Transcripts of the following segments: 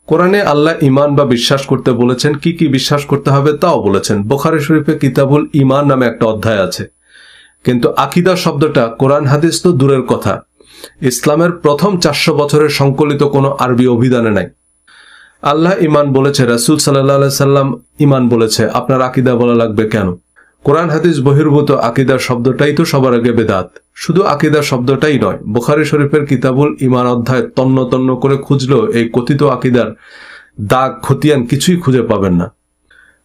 কোরআনে আল্লাহ ঈমান বা বিশ্বাস করতে বলেছেন, কি কি বিশ্বাস করতে হবে তাও বলেছেন। বুখারী শরীফে কিতাবুল ঈমান নামে একটা অধ্যায় আছে। কিন্তু আকীদা শব্দটা কোরআন হাদিস তো দূরের কথা, ইসলামের প্রথম 400 বছরের সংকলিত কোনো আরবি অভিধানে নাই। আল্লাহ ঈমান বলেছে, রাসূল সাল্লাল্লাহু আলাইহি সাল্লাম ঈমান বলেছে, আপনার আকীদা বলা লাগবে কেন? কোরআন হাদিস বহির্ভূত আকীদা শব্দটাই তো সবার আগে বেদাত। শুধু আকীদা শব্দটাই নয়, বুখারী শরীফের কিতাবুল ঈমান অধ্যায় তন্ন তন্ন করে খুঁজলেও এই কথিত আকীদার দাগ খতিয়ান কিছুই খুঁজে পাবেন না।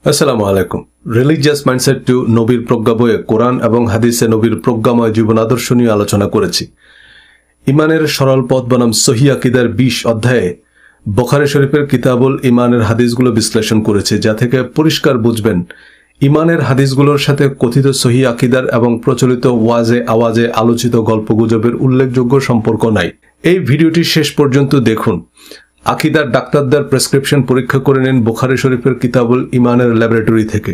আসসালামু আলাইকুম। রিলিজিয়াস মাইন্ডসেট টু নবীর প্রজ্ঞা বইয়ে কোরআন এবং হাদিসে নবীর প্রজ্ঞাময় জীবন আদর্শ নিয়ে আলোচনা করেছি। ঈমানের সরল পথ বনাম সহিহ আকীদার 20 অধ্যায়ে বুখারী শরীফের কিতাবুল ঈমানের হাদিসগুলো বিশ্লেষণ করেছে, যা থেকে পরিষ্কার বুঝবেন ঈমানের হাদিসগুলোর সাথে কথিত সহিহ আকীদার এবং প্রচলিত ওয়াজে আওয়াজে আলোচিত গল্পগুজবের উল্লেখযোগ্য সম্পর্ক নাই। এই ভিডিওটি শেষ পর্যন্ত দেখুন। আকীদার ডাক্তারদের প্রেসক্রিপশন পরীক্ষা করে নিন বুখারী শরীফের কিতাবুল ঈমানের ল্যাবরেটরি থেকে।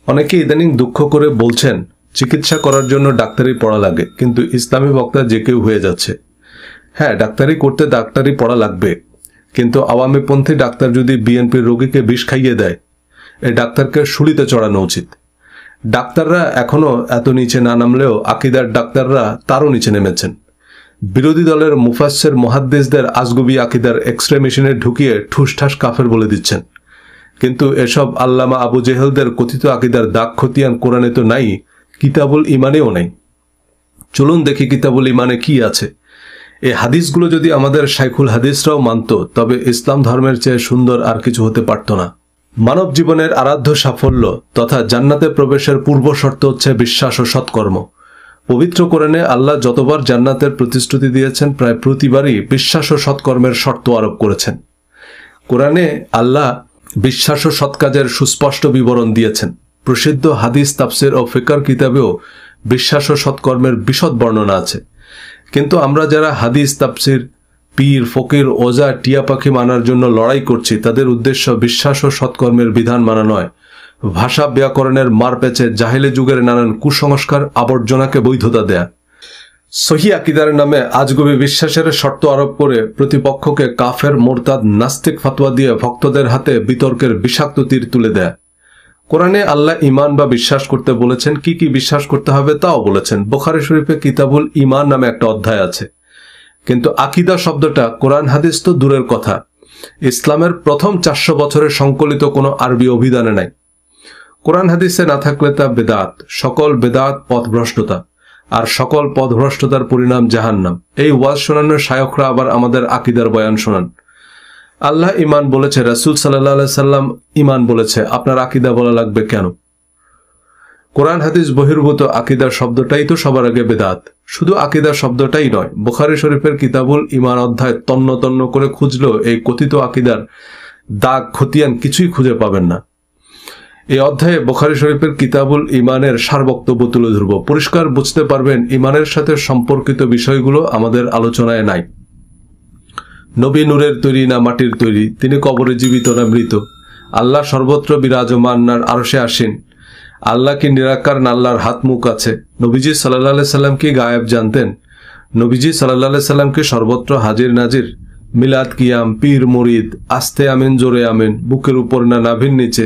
অনেকে ইদানিং দুঃখ করে বলছেন চিকিৎসা করার জন্য ডাক্তারি পড়া লাগে, কিন্তু ইসলামী বক্তা যে কেউ হয়ে যাচ্ছে। হ্যাঁ, ডাক্তারি করতে ডাক্তারি পড়া লাগবে, কিন্তু আওয়ামীপন্থী ডাক্তার যদি বিএনপির রোগীকে বিষ খাইয়ে দেয়, এই ডাক্তারকে শুলিতে চড়ানো উচিত। ডাক্তাররা এখনো এত নিচে না নামলেও আকীদার ডাক্তাররা তারও নিচে নেমেছেন। বিরোধী দলের মুফাসসির মুহাদ্দিসদের আজগুবি আকীদার এক্সরে মেশিনে ঢুকিয়ে ঠুসঠাস কাফের বলে দিচ্ছেন। কিন্তু এসব আল্লামা আবু জেহেলদের কথিত আকীদার দাগ খতিয়ান কোরআনে তো নাই, কিতাবুল ঈমানেও নাই। চলুন দেখি কিতাবুল ঈমানে কি আছে। এই হাদিসগুলো যদি আমাদের শাইখুল হাদিসরাও মানত, তবে ইসলাম ধর্মের চেয়ে সুন্দর আর কিছু হতে পারত না। মানব জীবনের আরাধ্য সাফল্য তথা জান্নাতে প্রবেশের পূর্ব শর্ত হচ্ছে বিশ্বাস ও সৎকর্ম। পবিত্র কোরআনে আল্লাহ যতবার জান্নাতের প্রতিশ্রুতি দিয়েছেন, প্রায় প্রতিবারই বিশ্বাস ও সৎকর্মের শর্ত আরোপ করেছেন। কোরআনে আল্লাহ বিশ্বাস ও সৎকাজের সুস্পষ্ট বিবরণ দিয়েছেন। প্রসিদ্ধ হাদিস তাফসির ও ফিকর কিতাবেও বিশ্বাস ও সৎকর্মের বিশদ বর্ণনা আছে। কিন্তু আমরা যারা হাদিস তাফসির, পীর ফকির ওজা টিয়া পাখি মানার জন্য লড়াই করছি, তাদের উদ্দেশ্য বিশ্বাস ও সৎকর্মের বিধান মানা নয়, ভাষা ব্যাকরণের মারপ্যাচে জাহেলি যুগের নানান কুসংস্কার আবর্জনাকে বৈধতা দেয়া। সহিহ আকীদার নামে আজগুবি বিশ্বাসের শর্ত আরোপ করে প্রতিপক্ষকে কাফের, মোরতাদ, নাস্তিক ফতোয়া দিয়ে ভক্তদের হাতে বিতর্কের বিষাক্ত তীর তুলে দেয়। কোরআনে আল্লাহ ঈমান বা বিশ্বাস করতে বলেছেন, কি কি বিশ্বাস করতে হবে তাও বলেছেন। বুখারী শরীফে কিতাবুল ঈমান নামে একটা অধ্যায় আছে। কিন্তু আকীদা শব্দটা কোরআন হাদিস তো দূরের কথা, ইসলামের প্রথম 400 বছরের সংকলিত কোনো আরবি অভিধানে নাই। কোরআন হাদিসে না থাকলে তা বেদাত। সকল বেদাত পথভ্রষ্টতা, আর সকল পথভ্রষ্টতার পরিণাম জাহান্নাম। এই ওয়াজ শোনানোর শায়খরা আবার আমাদের আকীদার বয়ান শোনান। আল্লাহ ঈমান বলেছে, রাসূল সাল্লাল্লাহু আলাইহি সাল্লাম ঈমান বলেছে, আপনার আকীদা বলা লাগবে কেন? কোরআন হাদিস বহির্ভূত আকীদা শব্দটাই তো সবার আগে বেদাত। শুধু আকীদা শব্দটাই নয়, বুখারী শরীফের কিতাবুল ঈমান অধ্যায় তন্ন তন্ন করে খুঁজলেও এই কথিত আকীদার দাগ খতিয়ান কিছুই খুঁজে পাবেন না। এই অধ্যায়ে বুখারী শরীফের কিতাবুল ঈমানের সার বক্তব্য তুলে ধরব। পরিষ্কার বুঝতে পারবেন ঈমানের সাথে সম্পর্কিত বিষয়গুলো আমাদের আলোচনায় নাই। নবী নূরের তৈরি না মাটির তৈরি? তিনি কবরে জীবিত না মৃত? আল্লাহ সর্বত্র বিরাজমান না আরশে আসীন? আল্লাহ কি নিরাকার না আল্লাহর হাত মুখ আছে? নবীজি সাল্লাল্লাহু আলাইহি সাল্লাম কি গায়েব জানতেন? নবীজি সাল্লাল্লাহু আলাইহি সাল্লাম কি সর্বত্র হাজির নাজির? মিলাদ কিয়াম, পীর মুরিদ, আস্তে আমিন জোরে আমিন, বুকের উপর না নাভির নিচে?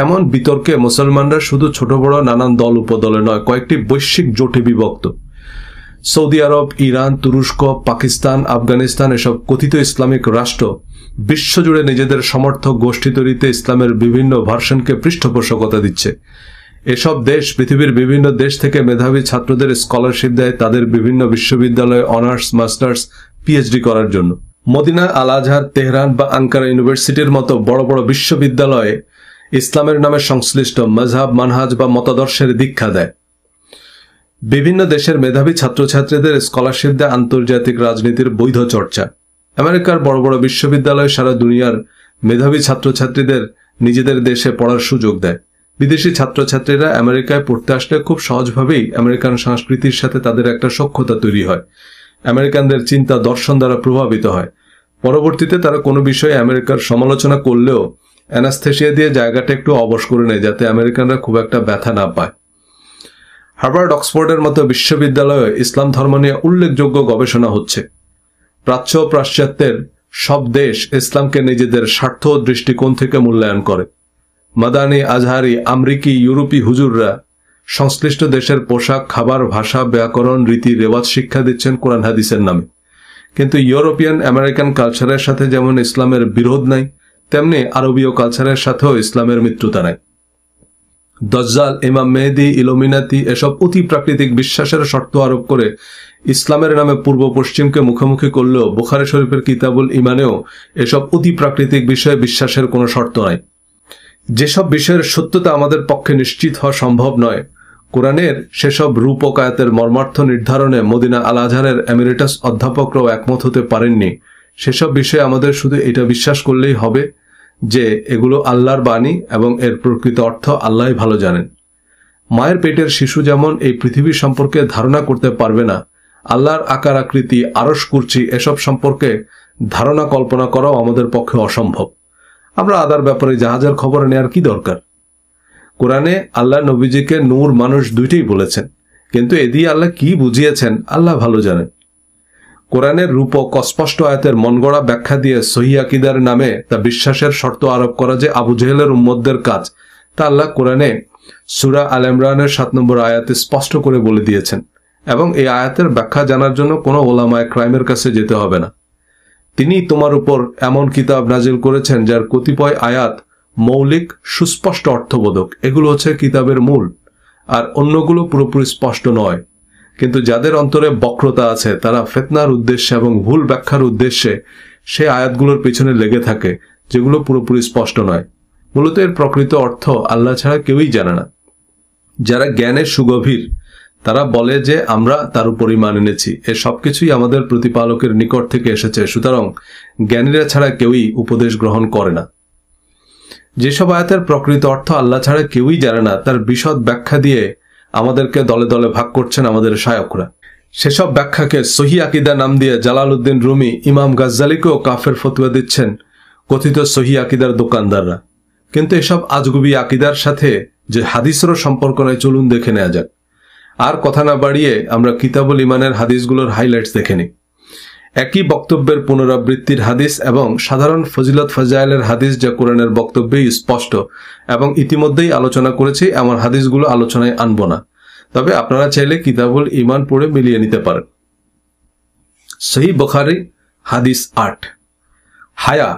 এমন বিতর্কে মুসলমানরা শুধু ছোট বড় নানান দল উপদলে নয়, কয়েকটি বৈশ্বিক জোটে বিভক্ত। সৌদি আরব, ইরান, তুরস্ক, পাকিস্তান, আফগানিস্তান এসব কথিত ইসলামিক রাষ্ট্র বিশ্বজুড়ে নিজেদের সমর্থক গোষ্ঠী তৈরিতে ইসলামের বিভিন্ন ভার্সনকে পৃষ্ঠপোষকতা দিচ্ছে। এসব দেশ পৃথিবীর বিভিন্ন দেশ থেকে মেধাবী ছাত্রদের স্কলারশিপ দেয় তাদের বিভিন্ন বিশ্ববিদ্যালয়ে অনার্স, মাস্টার্স, পিএইচডি করার জন্য। মদিনা, আল আজহার, তেহরান বা আঙ্কারা ইউনিভার্সিটির মতো বড় বড় বিশ্ববিদ্যালয়ে ইসলামের নামে সংশ্লিষ্ট মযহাব, মানহাজ বা মতাদর্শের দীক্ষা দেয়। বিভিন্ন দেশের মেধাবী ছাত্রছাত্রীদের স্কলারশিপ দেয় আন্তর্জাতিক রাজনীতির বৈধ চর্চা। আমেরিকার বড় বড় বিশ্ববিদ্যালয় সারা দুনিয়ার মেধাবী ছাত্রছাত্রীদের নিজেদের দেশে পড়ার সুযোগ দেয়। বিদেশি ছাত্রছাত্রীরা আমেরিকায় পড়তে আসলে খুব সহজভাবেই আমেরিকান সংস্কৃতির সাথে তাদের একটা সখ্যতা তৈরি হয়, আমেরিকানদের চিন্তা দর্শন দ্বারা প্রভাবিত হয়। পরবর্তীতে তারা কোনো বিষয়ে আমেরিকার সমালোচনা করলেও অ্যানাস্থেসিয়া দিয়ে জায়গাটা একটু অবশ করে নেয়, যাতে আমেরিকানরা খুব একটা ব্যথা না পায়। হার্ভার্ড, অক্সফোর্ডের মতো বিশ্ববিদ্যালয়ে ইসলাম ধর্ম নিয়ে উল্লেখযোগ্য গবেষণা হচ্ছে। প্রাচ্য ও পাশ্চাত্যের সব দেশ ইসলামকে নিজেদের স্বার্থ ও দৃষ্টিকোণ থেকে মূল্যায়ন করে। মাদানী, আজহারি, আমেরিকি, ইউরোপী হুজুররা সংশ্লিষ্ট দেশের পোশাক, খাবার, ভাষা, ব্যাকরণ, রীতি রেওয়াজ শিক্ষা দিচ্ছেন কোরআন হাদিসের নামে। কিন্তু ইউরোপিয়ান আমেরিকান কালচারের সাথে যেমন ইসলামের বিরোধ নাই, তেমনি আরবীয় কালচারের সাথেও ইসলামের মিত্রতা নাই। দজ্জাল, ইমাম মেহেদী, ইলুমিনাতি এসব অতি প্রাকৃতিক বিশ্বাসের শর্ত আরোপ করে ইসলামের নামে পূর্ব পশ্চিমকে মুখোমুখি করলেও বুখারী শরীফের কিতাবুল ইমানেও এসব অতি প্রাকৃতিক বিষয়ে বিশ্বাসের কোনো শর্ত নাই। যেসব বিষয়ের সত্যতা আমাদের পক্ষে নিশ্চিত হওয়া সম্ভব নয়, কোরআনের সেসব রূপক আয়াতের মর্মার্থ নির্ধারণে মদিনা আল আজহারের এমিরেটাস অধ্যাপকরাও একমত হতে পারেননি। সেসব বিষয়ে আমাদের শুধু এটা বিশ্বাস করলেই হবে যে এগুলো আল্লাহর বাণী এবং এর প্রকৃত অর্থ আল্লাহই ভালো জানেন। মায়ের পেটের শিশু যেমন এই পৃথিবী সম্পর্কে ধারণা করতে পারবে না, আল্লাহর আকার আকৃতি, আরশ, কুরসি এসব সম্পর্কে ধারণা কল্পনা করাও আমাদের পক্ষে অসম্ভব। আমরা আদার ব্যাপারে জাহাজের খবর নেওয়ার কি দরকার? কোরআনে আল্লাহ নবীজিকে নূর, মানুষ দুইটাই বলেছেন, কিন্তু এ দিয়ে আল্লাহ কি বুঝিয়েছেন আল্লাহ ভালো জানেন। কোরআনের রূপক অস্পষ্ট আয়াতের মনগড়া ব্যাখ্যা দিয়ে সহিহ আকীদার নামে তা বিশ্বাসের শর্ত আরোপ করা যে আবু জেহেলের উম্মতদের কাজ, তা আল্লাহ কোরআনে সূরা আল ইমরানের 7 নম্বর আয়াতে স্পষ্ট করে বলে দিয়েছেন, এবং এই আয়াতের ব্যাখ্যা জানার জন্য কোনো ওলামায়ে কেরামের কাছে যেতে হবে না। তিনি তোমার উপর এমন কিতাব নাজিল করেছেন যার কতিপয় আয়াত মৌলিক, সুস্পষ্ট অর্থবোধক, এগুলো হচ্ছে কিতাবের মূল, আর অন্যগুলো পুরোপুরি স্পষ্ট নয়। কিন্তু যাদের অন্তরে বক্রতা আছে তারা ফিতনার উদ্দেশ্যে এবং ভুল ব্যাখ্যার উদ্দেশ্যে সে আয়াতগুলোর পেছনে লেগে থাকে যেগুলো পুরোপুরি স্পষ্ট নয়। মূলত এর প্রকৃত অর্থ আল্লাহ ছাড়া কেউই জানে না। যারা জ্ঞানের সুগভীর তারা বলে যে আমরা তার উপর ঈমান এনেছি, এ সবকিছুই আমাদের প্রতিপালকের নিকট থেকে এসেছে, সুতরাং জ্ঞানীরা ছাড়া কেউই উপদেশ গ্রহণ করে না। যেসব আয়াতের প্রকৃত অর্থ আল্লাহ ছাড়া কেউই জানে না তার বিশদ ব্যাখ্যা দিয়ে আমাদেরকে দলে দলে ভাগ করছেন আমাদের শায়খরা। সেসব ব্যাখ্যাকে সহিহ আকীদা নাম দিয়ে জালালউদ্দিন রুমি, ইমাম গাজ্জালিকেও কাফের ফতোয়া দিচ্ছেন কথিত সহিহ আকীদার দোকানদাররা। কিন্তু এসব আজগুবি আকীদার সাথে যে হাদিসেরও সম্পর্ক নাই, চলুন দেখে নেওয়া যাক। আর কথা না বাড়িয়ে আমরা কিতাবুল ইমানের হাদিসগুলোর হাইলাইটস দেখে নিই। একই বক্তব্যের পুনরাবৃত্তির হাদিস এবং সাধারণ ফজিলত ফাজাইলের হাদিস যা কোরআনের বক্তব্যেই স্পষ্ট, এবং ইতিমধ্যেই আলোচনা করেছি, এমন হাদিসগুলো আলোচনায় আনব না, তবে আপনারা চাইলে কিতাবুল ইমান পড়ে মিলিয়ে নিতে পারেন। সহিহ বুখারী হাদিস 8, হায়া,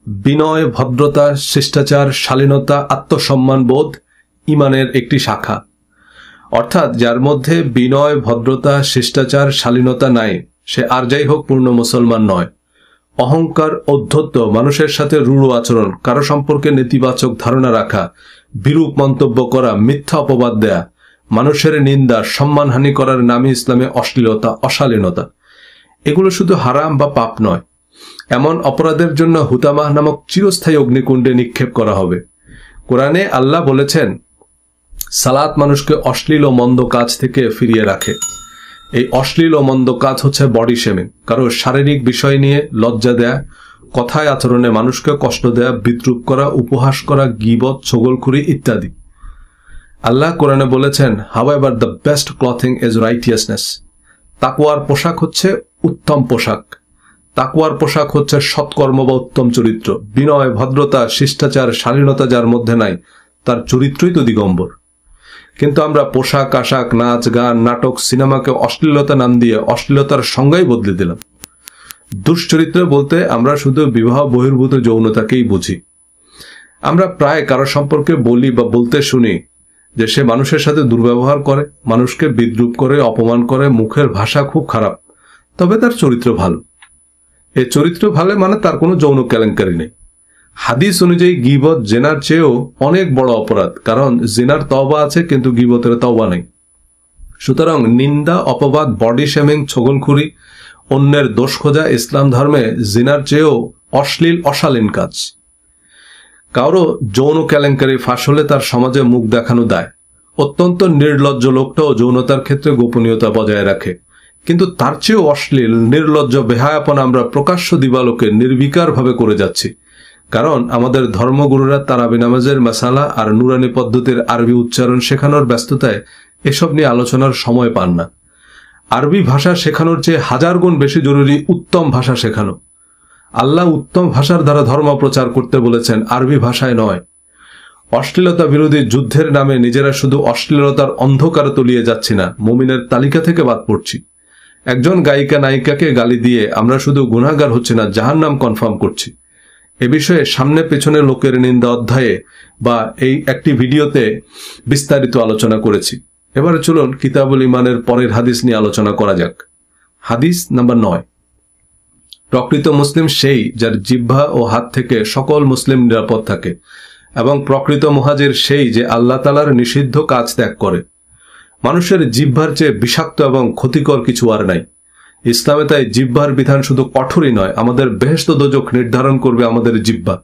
বিনয়, ভদ্রতা, শিষ্টাচার, শালীনতা, আত্মসম্মান বোধ ইমানের একটি শাখা। অর্থাৎ যার মধ্যে বিনয়, ভদ্রতা, শিষ্টাচার, শালীনতা নাই, সে আর যাই হোক পূর্ণ মুসলমান নয়। অহংকার, ঔদ্ধত্য, মানুষের সাথে রূঢ় আচরণ, কারো সম্পর্কে নেতিবাচক ধারণা রাখা, বিরূপ মন্তব্য করা, মিথ্যা অপবাদ দেয়া, মানুষের নিন্দা, সম্মানহানি করার নামে ইসলামে অশ্লীলতা, অশালীনতা, এগুলো শুধু হারাম বা পাপ নয়, এমন অপরাধের জন্য হুতামাহ নামক চিরস্থায়ী অগ্নিকুণ্ডে নিক্ষেপ করা হবে। কোরআনে আল্লাহ বলেছেন সালাত মানুষকে অশ্লীল ও মন্দ কাজ থেকে ফিরিয়ে রাখে। এই অশ্লীল ও মন্দ কাজ হচ্ছে বডি শেমিং, কারো শারীরিক বিষয় নিয়ে লজ্জা দেয়া, কথায় আচরণে মানুষকে কষ্ট দেয়া, বিদ্রুপ করা, উপহাস করা, গীবত, ছগলখুরি ইত্যাদি। আল্লাহ কোরআনে বলেছেন, however the best clothing is righteousness. তাকওয়ার পোশাক হচ্ছে উত্তম পোশাক। তাকওয়ার পোশাক হচ্ছে সৎকর্ম বা উত্তম চরিত্র। বিনয়, ভদ্রতা, শিষ্টাচার, শালীনতা যার মধ্যে নাই তার চরিত্রই তো দিগম্বর। কিন্তু আমরা পোশাক আশাক, নাচ গান, নাটক, সিনেমাকে অশ্লীলতা নাম দিয়ে অশ্লীলতার সংজ্ঞাই বদলে দিলাম। দুশ্চরিত্র বলতে আমরা শুধু বিবাহ বহির্ভূত যৌনতাকেই বুঝি। আমরা প্রায় কারো সম্পর্কে বলি বা বলতে শুনি যে সে মানুষের সাথে দুর্ব্যবহার করে, মানুষকে বিদ্রুপ করে, অপমান করে, মুখের ভাষা খুব খারাপ, তবে তার চরিত্র ভালো। এই চরিত্র ভালো মানে তার কোনো যৌন কেলেঙ্কারি নেই। হাদিস অনুযায়ী গীবত জেনার চেয়েও অনেক বড় অপরাধ, কারণ জিনার তওবা আছে কিন্তু গীবতের তওবা নেই। সুতরাং নিন্দা, অপবাদ, বডি শেমিং, ছগলখুরি, অন্যের দোষ খোঁজা ইসলাম ধর্মে জিনার চেয়েও অশ্লীল, অশালীন কাজ। কারো যৌন কেলেঙ্কারি ফাঁস হলে তার সমাজে মুখ দেখানো দায়। অত্যন্ত নির্লজ্জ লোকটাও যৌনতার ক্ষেত্রে গোপনীয়তা বজায় রাখে, কিন্তু তার চেয়েও অশ্লীল, নির্লজ্জ, বেহায়াপনা আমরা প্রকাশ্য দিবালোকে নির্বিকারভাবে করে যাচ্ছি। কারণ আমাদের ধর্মগুরুরা তারাবি নামাজের মাসালা আর নুরানি পদ্ধতির আরবি উচ্চারণ শেখানোর ব্যস্ততায় এসব নিয়ে আলোচনার সময় পান না। আরবি ভাষা শেখানোর চেয়ে 1000 গুণ বেশি জরুরি উত্তম ভাষা শেখানো। আল্লাহ উত্তম ভাষার দ্বারা ধর্ম প্রচার করতে বলেছেন, আরবি ভাষায় নয়। অশ্লীলতা বিরোধী যুদ্ধের নামে নিজেরা শুধু অশ্লীলতার অন্ধকারে তলিয়ে যাচ্ছি না, মুমিনের তালিকা থেকে বাদ পড়ছি। একজন গায়িকা নায়িকাকে গালি দিয়ে আমরা শুধু গুনাহগার হচ্ছি না, জাহান্নাম কনফার্ম করছি। এ বিষয়ে সামনে পেছনে লোকের নিন্দা অধ্যায়ে বা এই একটি ভিডিওতে বিস্তারিত আলোচনা করেছি। এবারে চলুন কিতাবুল ইমানের পরের হাদিস নিয়ে আলোচনা করা যাক। হাদিস নাম্বার 9। প্রকৃত মুসলিম সেই যার জিহ্বা ও হাত থেকে সকল মুসলিম নিরাপদ থাকে, এবং প্রকৃত মুহাজির সেই যে আল্লাহ তাআলার নিষিদ্ধ কাজ ত্যাগ করে। মানুষের জিহ্বার চেয়ে বিষাক্ত এবং ক্ষতিকর কিছু আর নাই। ইসলামে তাই জিহ্বার বিধান শুধু কঠোরই নয়, আমাদের বেহেশত দোজখ নির্ধারণ করবে আমাদের জিহ্বা।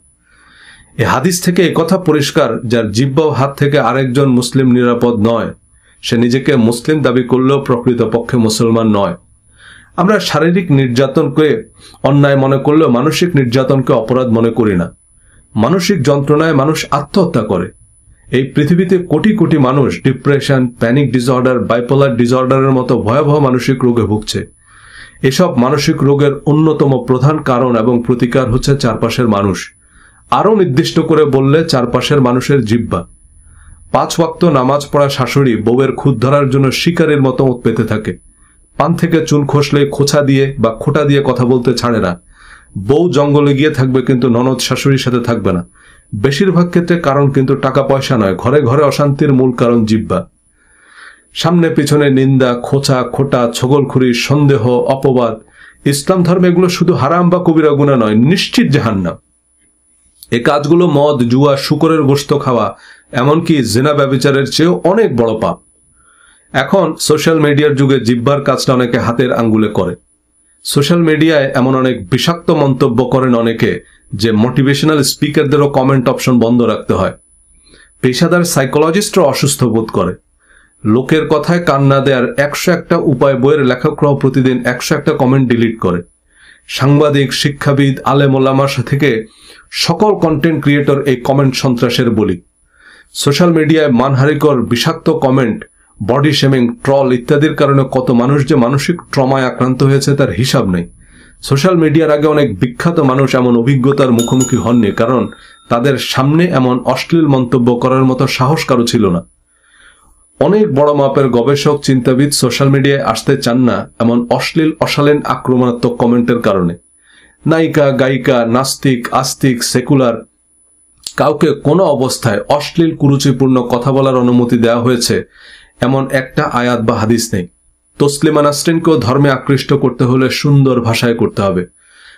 এই হাদিস থেকে একথা পরিষ্কার, যার জিহ্বা ও হাত থেকে আরেকজন মুসলিম নিরাপদ নয়, সে নিজেকে মুসলিম দাবি করলেও প্রকৃতপক্ষে মুসলমান নয়। আমরা শারীরিক নির্যাতনকে অন্যায় মনে করলেও মানসিক নির্যাতনকে অপরাধ মনে করি না। মানসিক যন্ত্রণায় মানুষ আত্মহত্যা করে। এই পৃথিবীতে কোটি কোটি মানুষ ডিপ্রেশন, প্যানিক ডিসঅর্ডার, বাইপোলার ডিসঅর্ডারের মতো ভয়াবহ মানসিক রোগে ভুগছে। এসব মানসিক রোগের অন্যতম প্রধান কারণ এবং প্রতিকার হচ্ছে চারপাশের মানুষ। আরও নির্দিষ্ট করে বললে চারপাশের মানুষের জিহ্বা। 5 ওয়াক্ত নামাজ পড়া শাশুড়ি বউয়ের খুদ ধরার জন্য শিকারের মতো ওঁত পেতে থাকে। পান থেকে চুন খসলে খোঁচা দিয়ে বা খোঁটা দিয়ে কথা বলতে ছাড়ে না। বউ জঙ্গলে গিয়ে থাকবে কিন্তু ননদ শাশুড়ির সাথে থাকবে না। বেশিরভাগ ক্ষেত্রে কারণ কিন্তু টাকা পয়সা নয়, ঘরে ঘরে অশান্তির মূল কারণ জিহ্বা। সামনে পিছনে নিন্দা, খোঁচা, খোটা, ছগলখুরি, সন্দেহ, অপবাদ। ইসলাম ধর্মে এগুলো শুধু হারাম বা কবিরা গুনাহ নয়, নিশ্চিত জাহান্নাম। এই কাজগুলো মদ, জুয়া, শূকরের গোশত খাওয়া, এমনকি জিনা ব্যভিচারের চেয়েও অনেক বড় পাপ। এখন সোশ্যাল মিডিয়ার যুগে জিহ্বার কাজটা অনেকে হাতের আঙ্গুলে করে। সোশ্যাল মিডিয়ায় এমন অনেক বিষাক্ত মন্তব্য করেন অনেকে, যে মোটিভেশনাল স্পিকারদেরও কমেন্ট অপশন বন্ধ রাখতে হয়। পেশাদার সাইকোলজিস্টরা অসুস্থ বোধ করে। লোকের কথায় কান না দেওয়ার 101টা উপায় বইয়ের লেখকরাও প্রতিদিন 101টা কমেন্ট ডিলিট করে। সাংবাদিক, শিক্ষাবিদ, আলেম ওলামা থেকে সকল কন্টেন্ট ক্রিয়েটর এই কমেন্ট সন্ত্রাসের বলি। সোশ্যাল মিডিয়ায় মানহানিকর বিষাক্ত কমেন্ট, বডি শেমিং, ট্রল ইত্যাদির কারণে কত মানুষ যে মানসিক ট্রমায় আক্রান্ত হয়েছে তার হিসাব নেই। সোশ্যাল মিডিয়ার আগে অনেক বিখ্যাত মানুষ এমন অভিজ্ঞতার মুখোমুখি হননি, কারণ তাদের সামনে এমন অশ্লীল মন্তব্য করার মতো সাহস কারো ছিল না। অনেক বড় মাপের গবেষক, চিন্তাবিদ সোশ্যাল মিডিয়ায় আসতে চান না এমন অশ্লীল, অশালীন, আক্রমণাত্মক কমেন্টের কারণে। নায়িকা, গায়িকা, নাস্তিক, আস্তিক, সেকুলার কাউকে কোনো অবস্থায় অশ্লীল, কুরুচিপূর্ণ কথা বলার অনুমতি দেওয়া হয়েছে এমন একটা আয়াত বা হাদিস নেই। তসলিমা নাসরিনকেও ধর্মে আকৃষ্ট করতে হলে সুন্দর ভাষায় করতে হবে।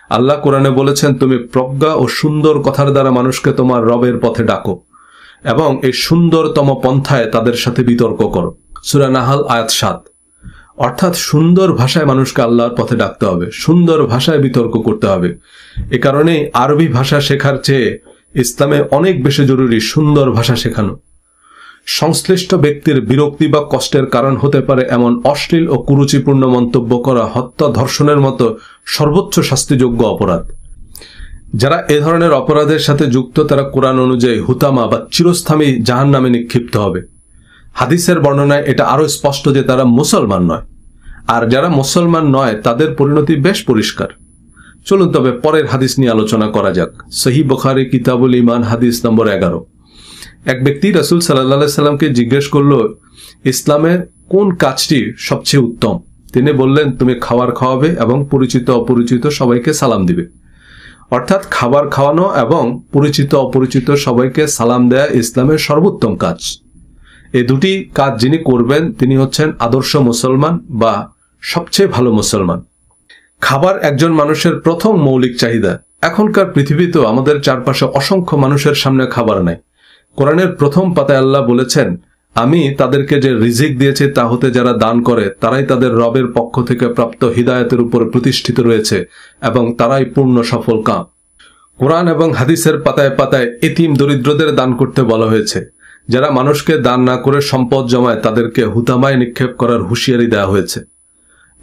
আল্লাহ কোরআনে বলেছেন, তুমি প্রজ্ঞা ও সুন্দর কথার দ্বারা মানুষকে তোমার রবের পথে ডাকো এবং এই সুন্দরতম পন্থায় তাদের সাথে বিতর্ক করো। সূরা নাহাল আয়াত 7। অর্থাৎ সুন্দর ভাষায় মানুষকে আল্লাহর পথে ডাকতে হবে, সুন্দর ভাষায় বিতর্ক করতে হবে। এ কারণেই আরবি ভাষা শেখার চেয়ে ইসলামে অনেক বেশি জরুরি সুন্দর ভাষা শেখানো। সংশ্লিষ্ট ব্যক্তির বিরক্তি বা কষ্টের কারণ হতে পারে এমন অশ্লীল ও কুরুচিপূর্ণ মন্তব্য করা হত্যা, ধর্ষণের মতো সর্বোচ্চ শাস্তিযোগ্য অপরাধ। যারা এ ধরনের অপরাধের সাথে যুক্ত তারা কোরআন অনুযায়ী হুতামা বা চিরস্থায়ী জাহান্নামে নিক্ষিপ্ত হবে। হাদিসের বর্ণনায় এটা আরো স্পষ্ট যে তারা মুসলমান নয়, আর যারা মুসলমান নয় তাদের পরিণতি বেশ পরিষ্কার। চলুন তবে পরের হাদিস নিয়ে আলোচনা করা যাক। সহিহ বুখারী কিতাবুল ঈমান হাদিস নম্বর 11। এক ব্যক্তি রাসূল সাল্লাল্লাহু আলাইহি সাল্লামকে জিজ্ঞেস করলো, ইসলামের কোন কাজটি সবচেয়ে উত্তম? তিনি বললেন, তুমি খাবার খাওয়াবে এবং পরিচিত অপরিচিত সবাইকে সালাম দিবে। অর্থাৎ খাবার খাওয়ানো এবং পরিচিত অপরিচিত সবাইকে সালাম দেয়া ইসলামের সর্বোত্তম কাজ। এই দুটি কাজ যিনি করবেন তিনি হচ্ছেন আদর্শ মুসলমান বা সবচেয়ে ভালো মুসলমান। খাবার একজন মানুষের প্রথম মৌলিক চাহিদা। এখনকার পৃথিবীতেও আমাদের চারপাশে অসংখ্য মানুষের সামনে খাবার নাই। কোরআনের প্রথম পাতায় আল্লাহ বলেছেন, আমি তাদেরকে যে রিজিক দিয়েছি তা হতে যারা দান করে তারাই তাদের রবের পক্ষ থেকে প্রাপ্ত হিদায়াতের উপর প্রতিষ্ঠিত রয়েছে এবং তারাই পূর্ণ সফল কাম। কোরআন এবং হাদিসের পাতায় পাতায় এতিম দরিদ্রদের দান করতে বলা হয়েছে। যারা মানুষকে দান না করে সম্পদ জমায় তাদেরকে হুতামায় নিক্ষেপ করার হুঁশিয়ারি দেওয়া হয়েছে।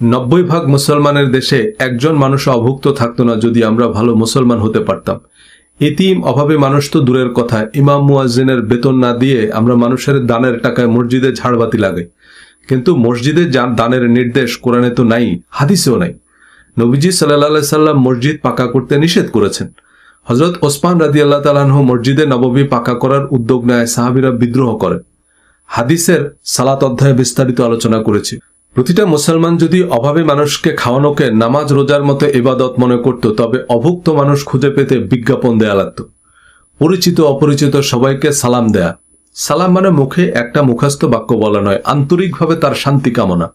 90% মুসলমানের দেশে একজন মানুষ অভুক্ত থাকতো না যদি আমরা ভালো মুসলমান হতে পারতাম। এতিম অভাবী মানুষ তো দূরের কথা, ইমাম মুয়াজ্জিনের বেতন না দিয়ে আমরা মানুষের দানের টাকায় মসজিদে ঝাড়বাতি লাগাই, কিন্তু মসজিদে দানের নির্দেশ কোরআনে তো নাই, হাদিসেও নাই। নবীজি সাল্লাল্লাহু আলাইহি সাল্লাম মসজিদ পাকা করতে নিষেধ করেছেন। হযরত ওসমান রাদিয়াল্লাহু তাআলা আনহু মসজিদে নববী পাকা করার উদ্যোগ নেয়, সাহাবীরা বিদ্রোহ করে। হাদিসের সালাত অধ্যায়ে বিস্তারিত আলোচনা করেছি। প্রতিটা মুসলমান যদি অভাবী মানুষকে খাওয়ানোকে নামাজ রোজার মতো ইবাদত মনে করত, তবে অভুক্ত মানুষ খুঁজে পেতে বিজ্ঞাপন দেয়া লাগত। পরিচিত অপরিচিত সবাইকে সালাম দেয়া। সালাম মানে মুখে একটা মুখস্থ বাক্য বলা নয়, আন্তরিকভাবে তার শান্তি কামনা।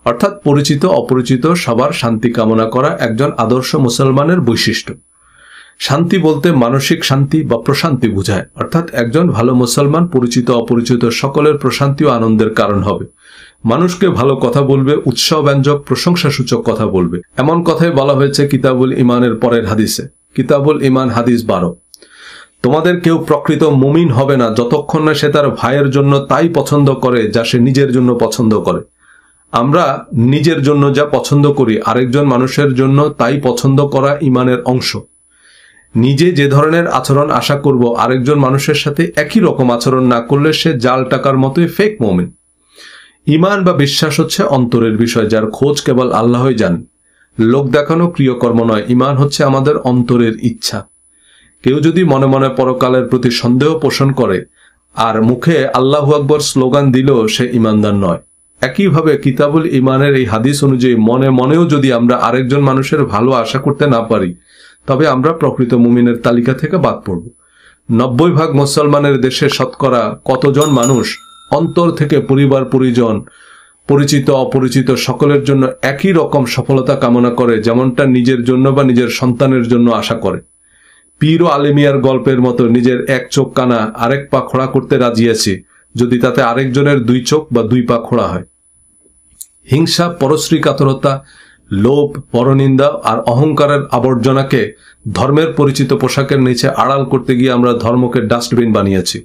অর্থাৎ পরিচিত অপরিচিত সবার শান্তি কামনা করা একজন আদর্শ মুসলমানের বৈশিষ্ট্য। শান্তি বলতে মানসিক শান্তি বা প্রশান্তি বোঝায়, অর্থাৎ একজন ভালো মুসলমান পরিচিত অপরিচিত সকলের প্রশান্তি ও আনন্দের কারণ হবে। মানুষকে ভালো কথা বলবে, উৎসাহব্যঞ্জক প্রশংসাসূচক কথা বলবে। এমন কথাই বলা হয়েছে কিতাবুল ইমানের পরের হাদিসে। কিতাবুল ইমান হাদিস 12। তোমাদের কেউ প্রকৃত মুমিন হবে না যতক্ষণ না সে তার ভাইয়ের জন্য তাই পছন্দ করে যা সে নিজের জন্য পছন্দ করে। আমরা নিজের জন্য যা পছন্দ করি আরেকজন মানুষের জন্য তাই পছন্দ করা ইমানের অংশ। নিজে যে ধরনের আচরণ আশা করব আরেকজন মানুষের সাথে একই রকম আচরণ না করলে সে জাল টাকার মতোই ফেক মুমিন। ইমান বা বিশ্বাস হচ্ছে অন্তরের বিষয়, যার খোঁজ কেবল আল্লাহই জানেন। লোক দেখানো প্রিয়কর্ম নয়, ইমান হচ্ছে আমাদের অন্তরের ইচ্ছা। কেউ যদি মনে মনে পরকালের প্রতি সন্দেহ পোষণ করে আর মুখে আল্লাহু আকবার স্লোগান দিলেও সে ইমানদার নয়। একইভাবে কিতাবুল ইমানের এই হাদিস অনুযায়ী মনে মনেও যদি আমরা আরেকজন মানুষের ভালো আশা করতে না পারি, তবে আমরা প্রকৃত মুমিনের তালিকা থেকে বাদ পড়ব। 90% মুসলমানের দেশে শতকরা কতজন মানুষ অন্তর থেকে পরিবার পরিজন পরিচিত অপরিচিত সকলের জন্য একই রকম সফলতা কামনা করে, যেমনটা নিজের জন্য বা নিজের সন্তানের জন্য আশা করে। পীর ও আলেমিয়ার গল্পের মতো নিজের এক চোখ কানা আরেক পা খোড়া করতে রাজি আছি যদি তাতে আরেকজনের 2 চোখ বা 2 পা খোড়া হয়। হিংসা, পরশ্রী কাতরতা, লোভ, পরনিন্দা আর অহংকারের আবর্জনাকে ধর্মের পরিচিত পোশাকের নিচে আড়াল করতে গিয়ে আমরা ধর্মকে ডাস্টবিন বানিয়েছি।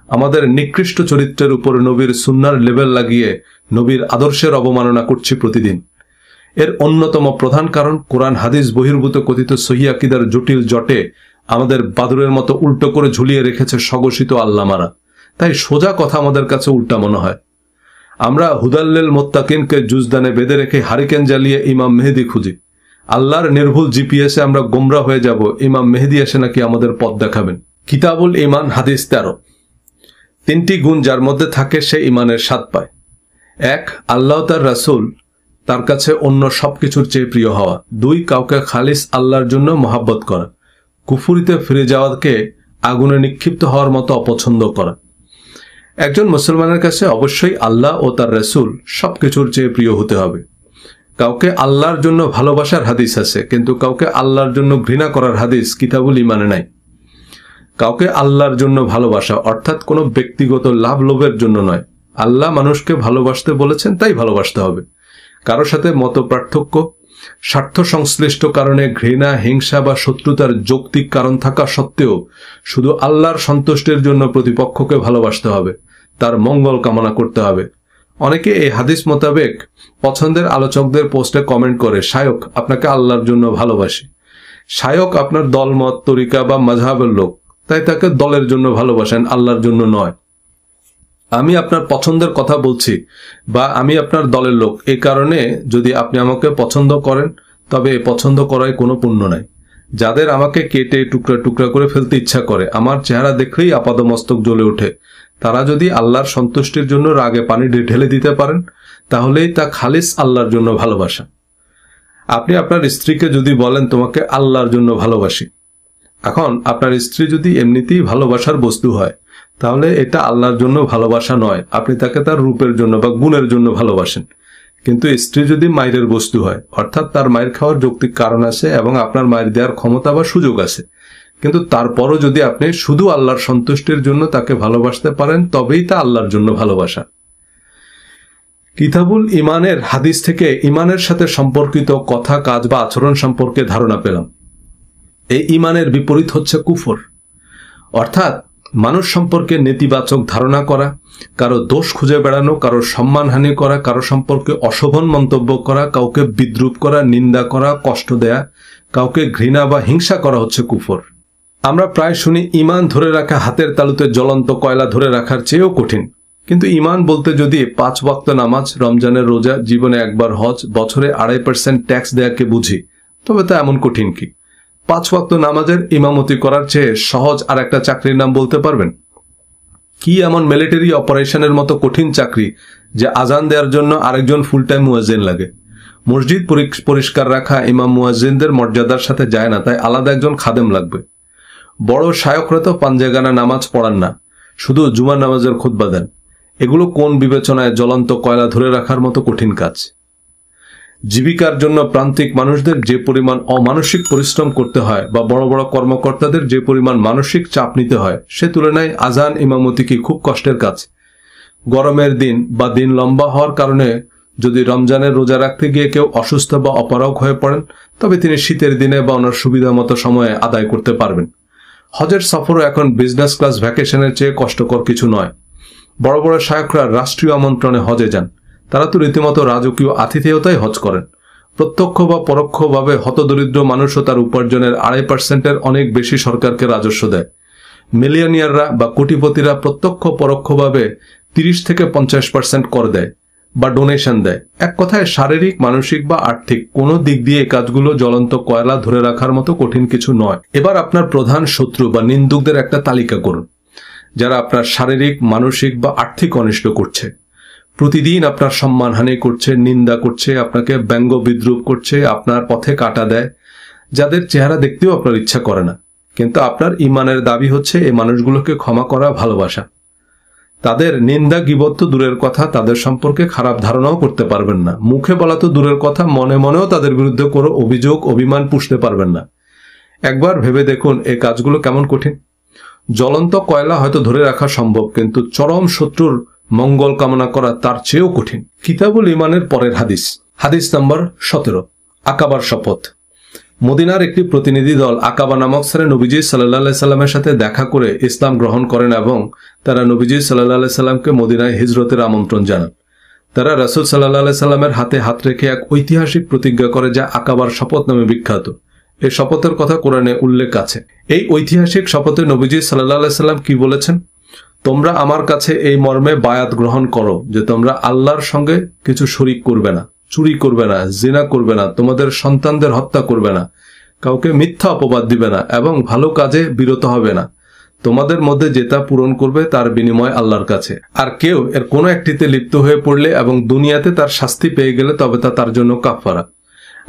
আমাদের নিকৃষ্ট চরিত্রের উপর নবীর সুন্নার লেবেল লাগিয়ে নবীর আদর্শের অবমাননা করছি প্রতিদিন। এর অন্যতম প্রধান কারণ কোরআন হাদিস বহির্ভূত কথিত সহিহ আকীদার জটিল জটে আমাদের বাদুরের মতো উল্টো করে ঝুলিয়ে রেখেছে স্বঘোষিত আল্লামারা। তাই সোজা কথা আমাদের কাছে উল্টা মনে হয়। আমরা হুদাল্লিল মুত্তাকিনকে জুজদানে বেঁধে রেখে হারিকেন জ্বালিয়ে ইমাম মেহেদি খুঁজি। আল্লাহর নির্ভুল জিপিএসে আমরা গোমরা হয়ে যাব, ইমাম মেহেদি এসে নাকি আমাদের পথ দেখাবেন। কিতাবুল ইমান হাদিস 13। 3টি গুণ যার মধ্যে থাকে সে ইমানের স্বাদ পায়। 1. আল্লাহ তার রাসূল তার কাছে অন্য সবকিছুর চেয়ে প্রিয় হওয়া। 2. কাউকে খালিস আল্লাহর জন্য মহাব্বত করা। কুফরিতে ফিরে যাওয়াকে আগুনে নিক্ষিপ্ত হওয়ার মতো অপছন্দ করা। একজন মুসলমানের কাছে অবশ্যই আল্লাহ ও তার রাসূল সবকিছুর চেয়ে প্রিয় হতে হবে। কাউকে আল্লাহর জন্য ভালোবাসার হাদিস আছে, কিন্তু কাউকে আল্লাহর জন্য ঘৃণা করার হাদিস কিতাবুল ইমানে নাই। কাউকে আল্লাহর জন্য ভালোবাসা অর্থাৎ কোনো ব্যক্তিগত লাভ লোভের জন্য নয়। আল্লাহ মানুষকে ভালোবাসতে বলেছেন, তাই ভালোবাসতে হবে। কারো সাথে মত পার্থক্য, স্বার্থ সংশ্লিষ্ট কারণে ঘৃণা, হিংসা বা শত্রুতার যৌক্তিক কারণ থাকা সত্ত্বেও শুধু আল্লাহর সন্তুষ্টির জন্য প্রতিপক্ষকে ভালোবাসতে হবে, তার মঙ্গল কামনা করতে হবে। অনেকে এই হাদিস মোতাবেক পছন্দের আলোচকদের পোস্টে কমেন্ট করে, শায়ক আপনাকে আল্লাহর জন্য ভালোবাসি। শায়ক আপনার দলমত, তরিকা বা মাযহাবের লোক, তাই তাকে দলের জন্য ভালোবাসেন, আল্লাহর জন্য নয়। আমি আপনার পছন্দের কথা বলছি বা আমি আপনার দলের লোক, এই কারণে যদি আপনি আমাকে পছন্দ করেন তবে পছন্দ করায় কোনো পুণ্য নাই। যাদের আমাকে কেটে টুকরা টুকরা করে ফেলতে ইচ্ছা করে, আমার চেহারা দেখলেই আপাদমস্তক জ্বলে ওঠে, তারা যদি আল্লাহর সন্তুষ্টির জন্য রাগে পানি ঢেলে দিতে পারেন তাহলেই তা খালিস আল্লাহর জন্য ভালোবাসা। আপনি আপনার স্ত্রীকে যদি বলেন তোমাকে আল্লাহর জন্য ভালোবাসি, এখন আপনার স্ত্রী যদি এমনিতেই ভালোবাসার বস্তু হয় তাহলে এটা আল্লাহর জন্য ভালোবাসা নয়, আপনি তাকে তার রূপের জন্য বা গুণের জন্য ভালোবাসেন। কিন্তু স্ত্রী যদি মায়ের বস্তু হয়, অর্থাৎ তার মায়ের খাওয়ার যৌক্তিক কারণ আছে এবং আপনার মায়ের দেওয়ার ক্ষমতা বা সুযোগ আছে, কিন্তু তারপরও যদি আপনি শুধু আল্লাহর সন্তুষ্টির জন্য তাকে ভালোবাসতে পারেন তবেই তা আল্লাহর জন্য ভালোবাসা। কিতাবুল ইমানের হাদিস থেকে ইমানের সাথে সম্পর্কিত কথা, কাজ বা আচরণ সম্পর্কে ধারণা পেলাম। এই ইমানের বিপরীত হচ্ছে কুফর, অর্থাৎ মানুষ সম্পর্কে নেতিবাচক ধারণা করা, কারো দোষ খুঁজে বেড়ানো, কারো সম্মানহানি করা, কারো সম্পর্কে অশোভন মন্তব্য করা, কাউকে বিদ্রূপ করা, নিন্দা করা, কষ্ট দেয়া, কাউকে ঘৃণা বা হিংসা করা হচ্ছে কুফর। আমরা প্রায় শুনি ইমান ধরে রাখা হাতের তালুতে জ্বলন্ত কয়লা ধরে রাখার চেয়েও কঠিন। কিন্তু ঈমান বলতে যদি 5 ওয়াক্ত নামাজ, রমজানের রোজা, জীবনে একবার হজ, বছরে 2.5% ট্যাক্স দেয়াকে বুঝি, তবে তা এমন কঠিন কি? 5 ওয়াক্ত নামাজের ইমামতি করার চেয়ে সহজ আর একটা চাকরির নাম বলতে পারবেন? কি এমন মিলিটারি অপারেশনের মতো কঠিন চাকরি যে আজান দেওয়ার জন্য আরেকজন ফুল টাইম মুয়াজ্জিন লাগে? মসজিদ পরিষ্কার রাখা ইমাম মুয়াজ্জিনদের মর্যাদার সাথে যায় না, তাই আলাদা একজন খাদেম লাগবে। বড় শায়করা তো পাঞ্জেগানা নামাজ পড়ান না, শুধু জুমা নামাজের খুতবা দেন। এগুলো কোন বিবেচনায় জ্বলন্ত কয়লা ধরে রাখার মতো কঠিন কাজ? জীবিকার জন্য প্রান্তিক মানুষদের যে পরিমাণ অমানসিক পরিশ্রম করতে হয় বা বড় বড় কর্মকর্তাদের যে পরিমাণ মানসিক চাপ নিতে হয়, সে তুলনায় আজান ইমামতি কি খুব কষ্টের কাজ? গরমের দিন বা দিন লম্বা হওয়ার কারণে যদি রমজানের রোজা রাখতে গিয়ে কেউ অসুস্থ বা অপারগ হয়ে পড়েন, তবে তিনি শীতের দিনে বা ওনার সুবিধা মতো সময়ে আদায় করতে পারবেন। হজের সফরও এখন বিজনেস ক্লাস ভ্যাকেশনের চেয়ে কষ্টকর কিছু নয়। বড় বড় শায়করা রাষ্ট্রীয় আমন্ত্রণে হজে যান, তারা তো রীতিমতো রাজকীয় আতিথেয়তায় হজ করেন। প্রত্যক্ষ বা পরোক্ষভাবে হতদরিদ্র মানুষও তার উপার্জনের 2.5%-এর অনেক বেশি সরকারকে রাজস্ব দেয়। মিলিয়নিয়াররা বা কোটিপতিরা প্রত্যক্ষ পরোক্ষভাবে 30 থেকে 50% কর দেয় বা ডোনেশন দেয়। এক কথায় শারীরিক, মানসিক বা আর্থিক কোনো দিক দিয়ে এই কাজগুলো জ্বলন্ত কয়লা ধরে রাখার মতো কঠিন কিছু নয়। এবার আপনার প্রধান শত্রু বা নিন্দুকদের একটা তালিকা করুন, যারা আপনার শারীরিক, মানসিক বা আর্থিক অনিষ্ট করছে। প্রতিদিন আপনার সম্মানহানি করছে, নিন্দা করছে, আপনাকে ব্যঙ্গ বিদ্রুপ করছে, আপনার পথে কাটা দেয়, যাদের চেহারা দেখতেও আপনার ইচ্ছা করে না। কিন্তু আপনার ঈমানের দাবি হচ্ছে এই মানুষগুলোকে ক্ষমা করা ভালোবাসা। তাদের নিন্দা গীবত তো দূরের কথা, তাদের সম্পর্কে খারাপ ধারণাও করতে পারবেন না। মুখে বলা তো দূরের কথা, মনে মনেও তাদের বিরুদ্ধে কোনো অভিযোগ, অভিমান পুষতে পারবেন না। একবার ভেবে দেখুন এই কাজগুলো কেমন কঠিন। জ্বলন্ত কয়লা হয়তো ধরে রাখা সম্ভব, কিন্তু চরম শত্রুর মঙ্গল কামনা করা তার চেয়েও কঠিন। কিতাবুল ঈমানের পরের হাদিস, হাদিস নম্বর 17, আকাবার শপথ। মদিনার একটি প্রতিনিধি দল আকাবা নামক স্থানে নবীজি সাল্লাল্লাহু আলাইহি সাল্লামের সাথে দেখা করে ইসলাম গ্রহণ করেন এবং তারা নবীজি সাল্লাল্লাহু আলাইহি সাল্লামকে মদিনায় হিজরতের আমন্ত্রণ জানান। তারা রাসূল সাল্লাল্লাহু আলাইহি সাল্লামের হাতে হাত রেখে এক ঐতিহাসিক প্রতিজ্ঞা করে যা আকাবার শপথ নামে বিখ্যাত। এই শপথের কথা কোরআনে উল্লেখ আছে। এই ঐতিহাসিক শপথে নবীজি সাল্লাল্লাহু আলাইহি সাল্লাম কি বলেছেন? তোমরা আমার কাছে এই মর্মে বায়াত গ্রহণ করো যে তোমরা আল্লাহর সঙ্গে কিছু শরীক করবে না, চুরি করবে না, জিনা করবে না, তোমাদের সন্তানদের হত্যা করবে না, কাউকে মিথ্যা অপবাদ দিবে না এবং ভালো কাজে বিরত হবে না। তোমাদের মধ্যে যেটা পূরণ করবে তার বিনিময় আল্লাহর কাছে। আর কেউ এর কোনো একটিতে লিপ্ত হয়ে পড়লে এবং দুনিয়াতে তার শাস্তি পেয়ে গেলে তবে তা তার জন্য কাফারা।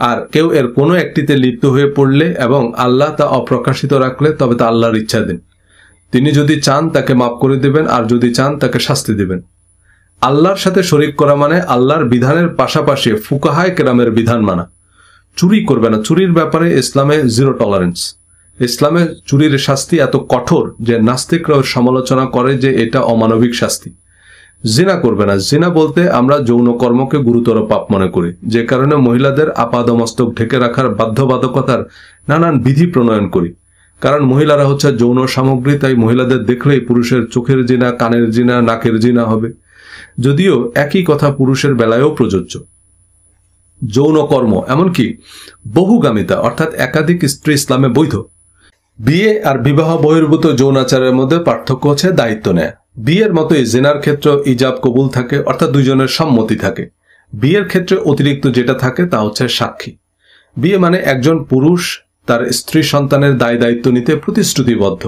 আর কেউ এর কোনো একটিতে লিপ্ত হয়ে পড়লে এবং আল্লাহ তা অপ্রকাশিত রাখলে তবে তা আল্লাহর ইচ্ছাধীন। তিনি যদি চান তাকে মাফ করে দেবেন, আর যদি চান তাকে শাস্তি দেবেন। আল্লাহর সাথে শরীক করা মানে আল্লাহর বিধানের পাশাপাশি ফুকাহায়ে কেরামের বিধান মানা। চুরি করবে না, চুরির ব্যাপারে ইসলামে 0 টলারেন্স। ইসলামে চুরির শাস্তি এত কঠোর যে নাস্তিকরাও সমালোচনা করে যে এটা অমানবিক শাস্তি। জিনা করবে না, জিনা বলতে আমরা যৌন কর্মকে গুরুতর পাপ মনে করি, যে কারণে মহিলাদের আপাদমস্তক ঢেকে রাখার বাধ্যবাধকতার নানান বিধি প্রণয়ন করি। কারণ মহিলারা হচ্ছে যৌন সামগ্রী, তাই মহিলাদের দেখলেই পুরুষের চোখের জিনা, কানের জিনা, নাকের জিনা হবে। যদিও একই কথা পুরুষের বেলায়ও প্রযোজ্য। যৌন কর্ম, এমনকি বহুগামিতা অর্থাৎ একাধিক স্ত্রী ইসলামে বৈধ। বিয়ে আর বিবাহ বহির্ভূত যৌনাচারের মধ্যে পার্থক্য হচ্ছে দায়িত্ব নেয়া। বিয়ের মতোই জিনার ক্ষেত্রে ইজাব কবুল থাকে, অর্থাৎ দুইজনের সম্মতি থাকে। বিয়ের ক্ষেত্রে অতিরিক্ত যেটা থাকে তা হচ্ছে সাক্ষী। বিয়ে মানে একজন পুরুষ তার স্ত্রী সন্তানের দায় দায়িত্ব নিতে প্রতিশ্রুতিবদ্ধ।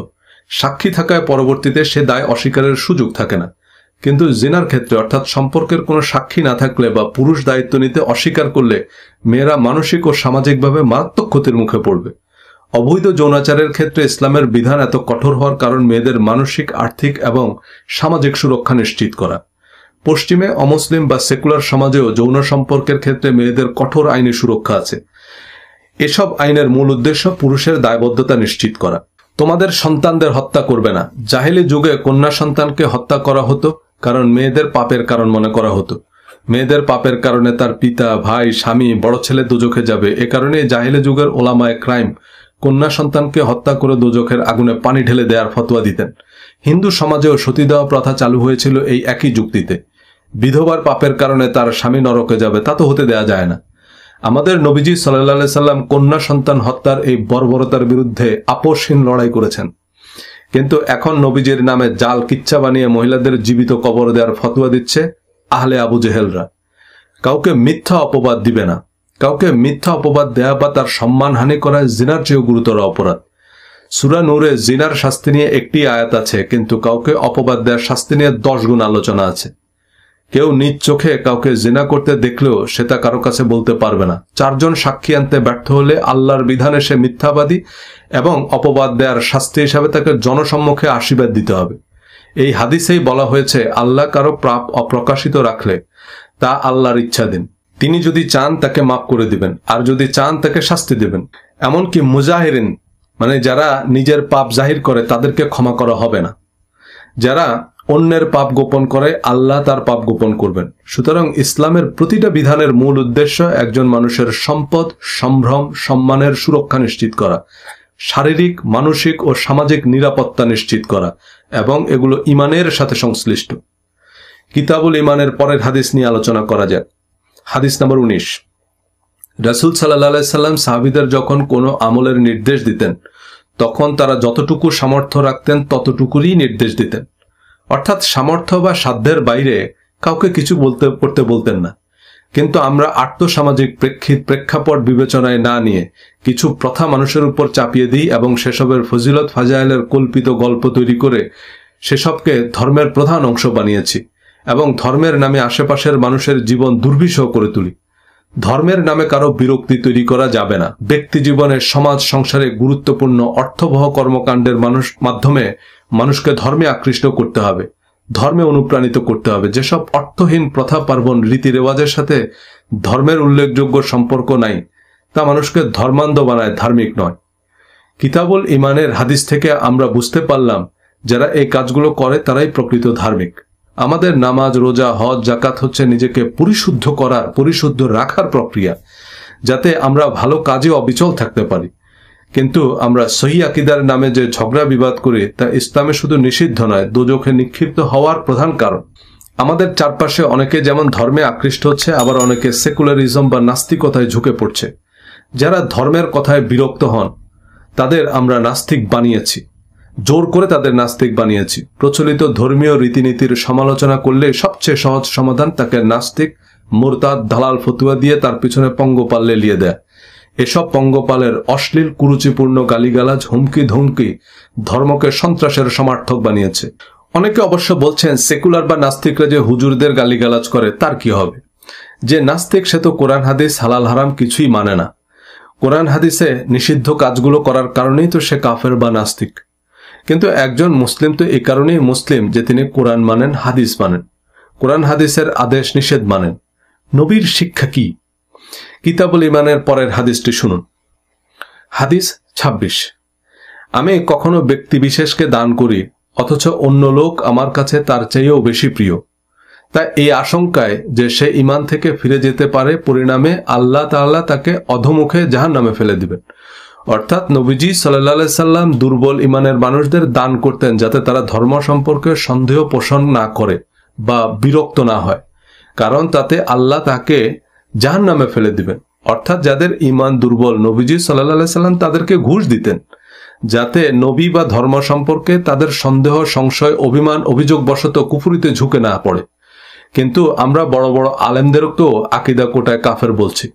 সাক্ষী থাকায় পরবর্তীতে সে দায় অস্বীকারের সুযোগ থাকে না। কিন্তু জিনার ক্ষেত্রে অর্থাৎ সম্পর্কের কোনো সাক্ষী না থাকলে বা পুরুষ দায়িত্ব নিতে অস্বীকার করলে মেয়েরা মানসিক ও সামাজিকভাবে মারাত্মক ক্ষতির মুখে পড়বে। অবৈধ যৌনাচারের ক্ষেত্রে ইসলামের বিধান এত কঠোর হওয়ার কারণ মেয়েদের মানসিক, আর্থিক এবং সামাজিক সুরক্ষা নিশ্চিত করা। পশ্চিমে অমুসলিম বা সেকুলার সমাজেও যৌন সম্পর্কের ক্ষেত্রে মেয়েদের কঠোর আইনি সুরক্ষা আছে। এসব আইনের মূল উদ্দেশ্য পুরুষের দায়বদ্ধতা নিশ্চিত করা। তোমাদের সন্তানদের হত্যা করবে না। জাহেলি যুগে কন্যা সন্তানকে হত্যা করা হতো কারণ মেয়েদের পাপের কারণ মনে করা হতো। মেয়েদের পাপের কারণে তার পিতা, ভাই, স্বামী, বড় ছেলে দোজখে যাবে। এ কারণে জাহেলি যুগের ওলামায়ে ক্রাইম কন্যা সন্তানকে হত্যা করে দোজখের আগুনে পানি ঢেলে দেওয়ার ফতোয়া দিতেন। হিন্দু সমাজেও সতী দেওয়া প্রথা চালু হয়েছিল এই একই যুক্তিতে। বিধবার পাপের কারণে তার স্বামী নরকে যাবে, তা তো হতে দেয়া যায় না। আমাদের নবীজি সাল্লাল্লাহু আলাইহি সাল্লাম কন্যা সন্তান হত্যার এই বর্বরতার বিরুদ্ধে আপোষহীন লড়াই করেছেন। কিন্তু এখন নবীজির নামে জাল কিচ্ছা বানিয়ে মহিলাদের জীবিত কবর দেওয়ার ফতোয়া দিচ্ছে আহলে আবু জেহেলরা। কাউকে মিথ্যা অপবাদ দিবে না। কাউকে মিথ্যা অপবাদ দেয়া বা তার সম্মানহানি করা জিনার চেয়েও গুরুতর অপরাধ। সূরা নূরে জিনার শাস্তি নিয়ে একটি আয়াত আছে, কিন্তু কাউকে অপবাদ দেওয়ার শাস্তি নিয়ে 10 গুণ আলোচনা আছে। কেউ নিজ চোখে কাউকে জিনা করতে দেখলেও সে তা কারো কাছে বলতে পারবে না। 4 জন সাক্ষী আনতে ব্যর্থ হলে আল্লাহর বিধানে সে মিথ্যাবাদী এবং অপবাদ দেওয়ার শাস্তি হিসাবে তাকে জনসম্মুখে আশীর্বাদ দিতে হবে। এই হাদিসেই বলা হয়েছে, আল্লাহ কারো পাপ অপ্রকাশিত রাখলে তা আল্লাহর ইচ্ছাধীন। তিনি যদি চান তাকে মাফ করে দিবেন, আর যদি চান তাকে শাস্তি দেবেন। এমনকি মুজাহিরিন মানে যারা নিজের পাপ জাহির করে তাদেরকে ক্ষমা করা হবে না। যারা অন্যের পাপ গোপন করে আল্লাহ তার পাপ গোপন করবেন। সুতরাং ইসলামের প্রতিটা বিধানের মূল উদ্দেশ্য একজন মানুষের সম্পদ, সম্ভ্রম, সম্মানের সুরক্ষা নিশ্চিত করা, শারীরিক, মানসিক ও সামাজিক নিরাপত্তা নিশ্চিত করা, এবং এগুলো ইমানের সাথে সংশ্লিষ্ট। কিতাবুল ইমানের পরের হাদিস নিয়ে আলোচনা করা যাক। হাদিস নম্বর 19। রাসূল সাল্লাল্লাহু আলাইহি সাল্লাম সাহাবীদের যখন কোনো আমলের নির্দেশ দিতেন তখন তারা যতটুকু সামর্থ্য রাখতেন ততটুকুরই নির্দেশ দিতেন। অর্থাৎ সামর্থ্য বা সাধ্যের বাইরে কাউকে কিছু করতে বলতেন না। কিন্তু আমরা আর্থসামাজিক প্রেক্ষাপট বিবেচনায় না নিয়ে কিছু প্রথা মানুষের উপর চাপিয়ে দিই এবং সেসবের ফজিলত ফাজাইলের কল্পিত গল্প তৈরি করে সেসবকে ধর্মের প্রধান অংশ বানিয়েছি এবং ধর্মের নামে আশেপাশের মানুষের জীবন দুর্বিষহ করে তুলি। ধর্মের নামে কারো বিরক্তি তৈরি করা যাবে না। ব্যক্তি জীবনে, সমাজ সংসারে গুরুত্বপূর্ণ অর্থবহ কর্মকাণ্ডের মাধ্যমে মানুষকে ধর্মে আকৃষ্ট করতে হবে, ধর্মে অনুপ্রাণিত করতে হবে। যেসব অর্থহীন প্রথা, পার্বণ, রীতি রেওয়াজের সাথে ধর্মের উল্লেখযোগ্য সম্পর্ক নাই তা মানুষকে ধর্মান্ধ বানায়, ধার্মিক নয়। কিতাবুল ইমানের হাদিস থেকে আমরা বুঝতে পারলাম যারা এই কাজগুলো করে তারাই প্রকৃত ধার্মিক। আমাদের নামাজ, রোজা, হজ, জাকাত হচ্ছে নিজেকে পরিশুদ্ধ করার, পরিশুদ্ধ রাখার প্রক্রিয়া, যাতে আমরা ভালো কাজে অবিচল থাকতে পারি। কিন্তু আমরা সহিহ আকীদার নামে যে ঝগড়া বিবাদ করি তা ইসলামে শুধু নিষিদ্ধ নয়, দোজখে নিক্ষিপ্ত হওয়ার প্রধান কারণ। আমাদের চারপাশে অনেকে যেমন ধর্মে আকৃষ্ট হচ্ছে, আবার অনেকে সেকুলারিজম বা নাস্তিকতায় ঝুঁকে পড়ছে। যারা ধর্মের কথায় বিরক্ত হন তাদের আমরা নাস্তিক বানিয়েছি, জোর করে তাদের নাস্তিক বানিয়েছি। প্রচলিত ধর্মীয় রীতিনীতির সমালোচনা করলে সবচেয়ে সহজ সমাধান তাকে নাস্তিক, মুরতাদ, দালাল ফতুয়া দিয়ে তার পিছনে পঙ্গপাল লেলিয়ে দেয়। এসব পঙ্গপালের অশ্লীল, কুরুচিপূর্ণ গালিগালাজ, হুমকি ধমকি ধর্মকে সন্ত্রাসের সমার্থক বানিয়েছে। অনেকে অবশ্য বলছেন সেকুলার বা নাস্তিকরা যে হুজুরদের গালিগালাজ করে তার কি হবে? যে নাস্তিক সে তো কোরআন হাদিস, হালাল হারাম কিছুই মানে না। কোরআন হাদিসে নিষিদ্ধ কাজগুলো করার কারণেই তো সে কাফের বা নাস্তিক। কিন্তু একজন মুসলিম তো এই কারণেই মুসলিম যে তিনি কোরআন মানেন, হাদিস মানেন, কোরআন হাদিসের আদেশ নিষেধ মানেন। নবীর শিক্ষা কি? কিতাবুল ইমানের পরের হাদিসটি শুনুন। হাদিস 26। আমি কখনো ব্যক্তি বিশেষকে দান করি অথচ অন্য লোক আমার কাছে তার চেয়েও বেশি প্রিয়। তাই এই আশঙ্কায় যে সে ঈমান থেকে ফিরে যেতে পারে, পরিণামে আল্লাহ তাআলা তাকে অধোমুখে জাহান্নামে ফেলে দিবেন। অর্থাৎ নবীজি সাল্লাল্লাহু আলাইহি সাল্লাম দুর্বল ঈমানের মানুষদের দান করতেন যাতে তারা ধর্ম সম্পর্কে সন্দেহ পোষণ না করে বা বিরক্ত না হয়, কারণ তাতে আল্লাহ তাকে জাহান্নামে ফেলে দিবেন। অর্থাৎ যাদের ঈমান দুর্বল, নবীজি সাল্লাল্লাহু আলাইহি সাল্লাম তাদেরকে ঘুষ দিতেন যাতে নবী বা ধর্ম সম্পর্কে তাদের সন্দেহ, সংশয়, অভিমান, অভিযোগ বশত কুফরিতে ঝুঁকে না পড়ে। কিন্তু আমরা বড় বড় আলেমদেরকেও আকীদা কোটায় কাফের বলছি।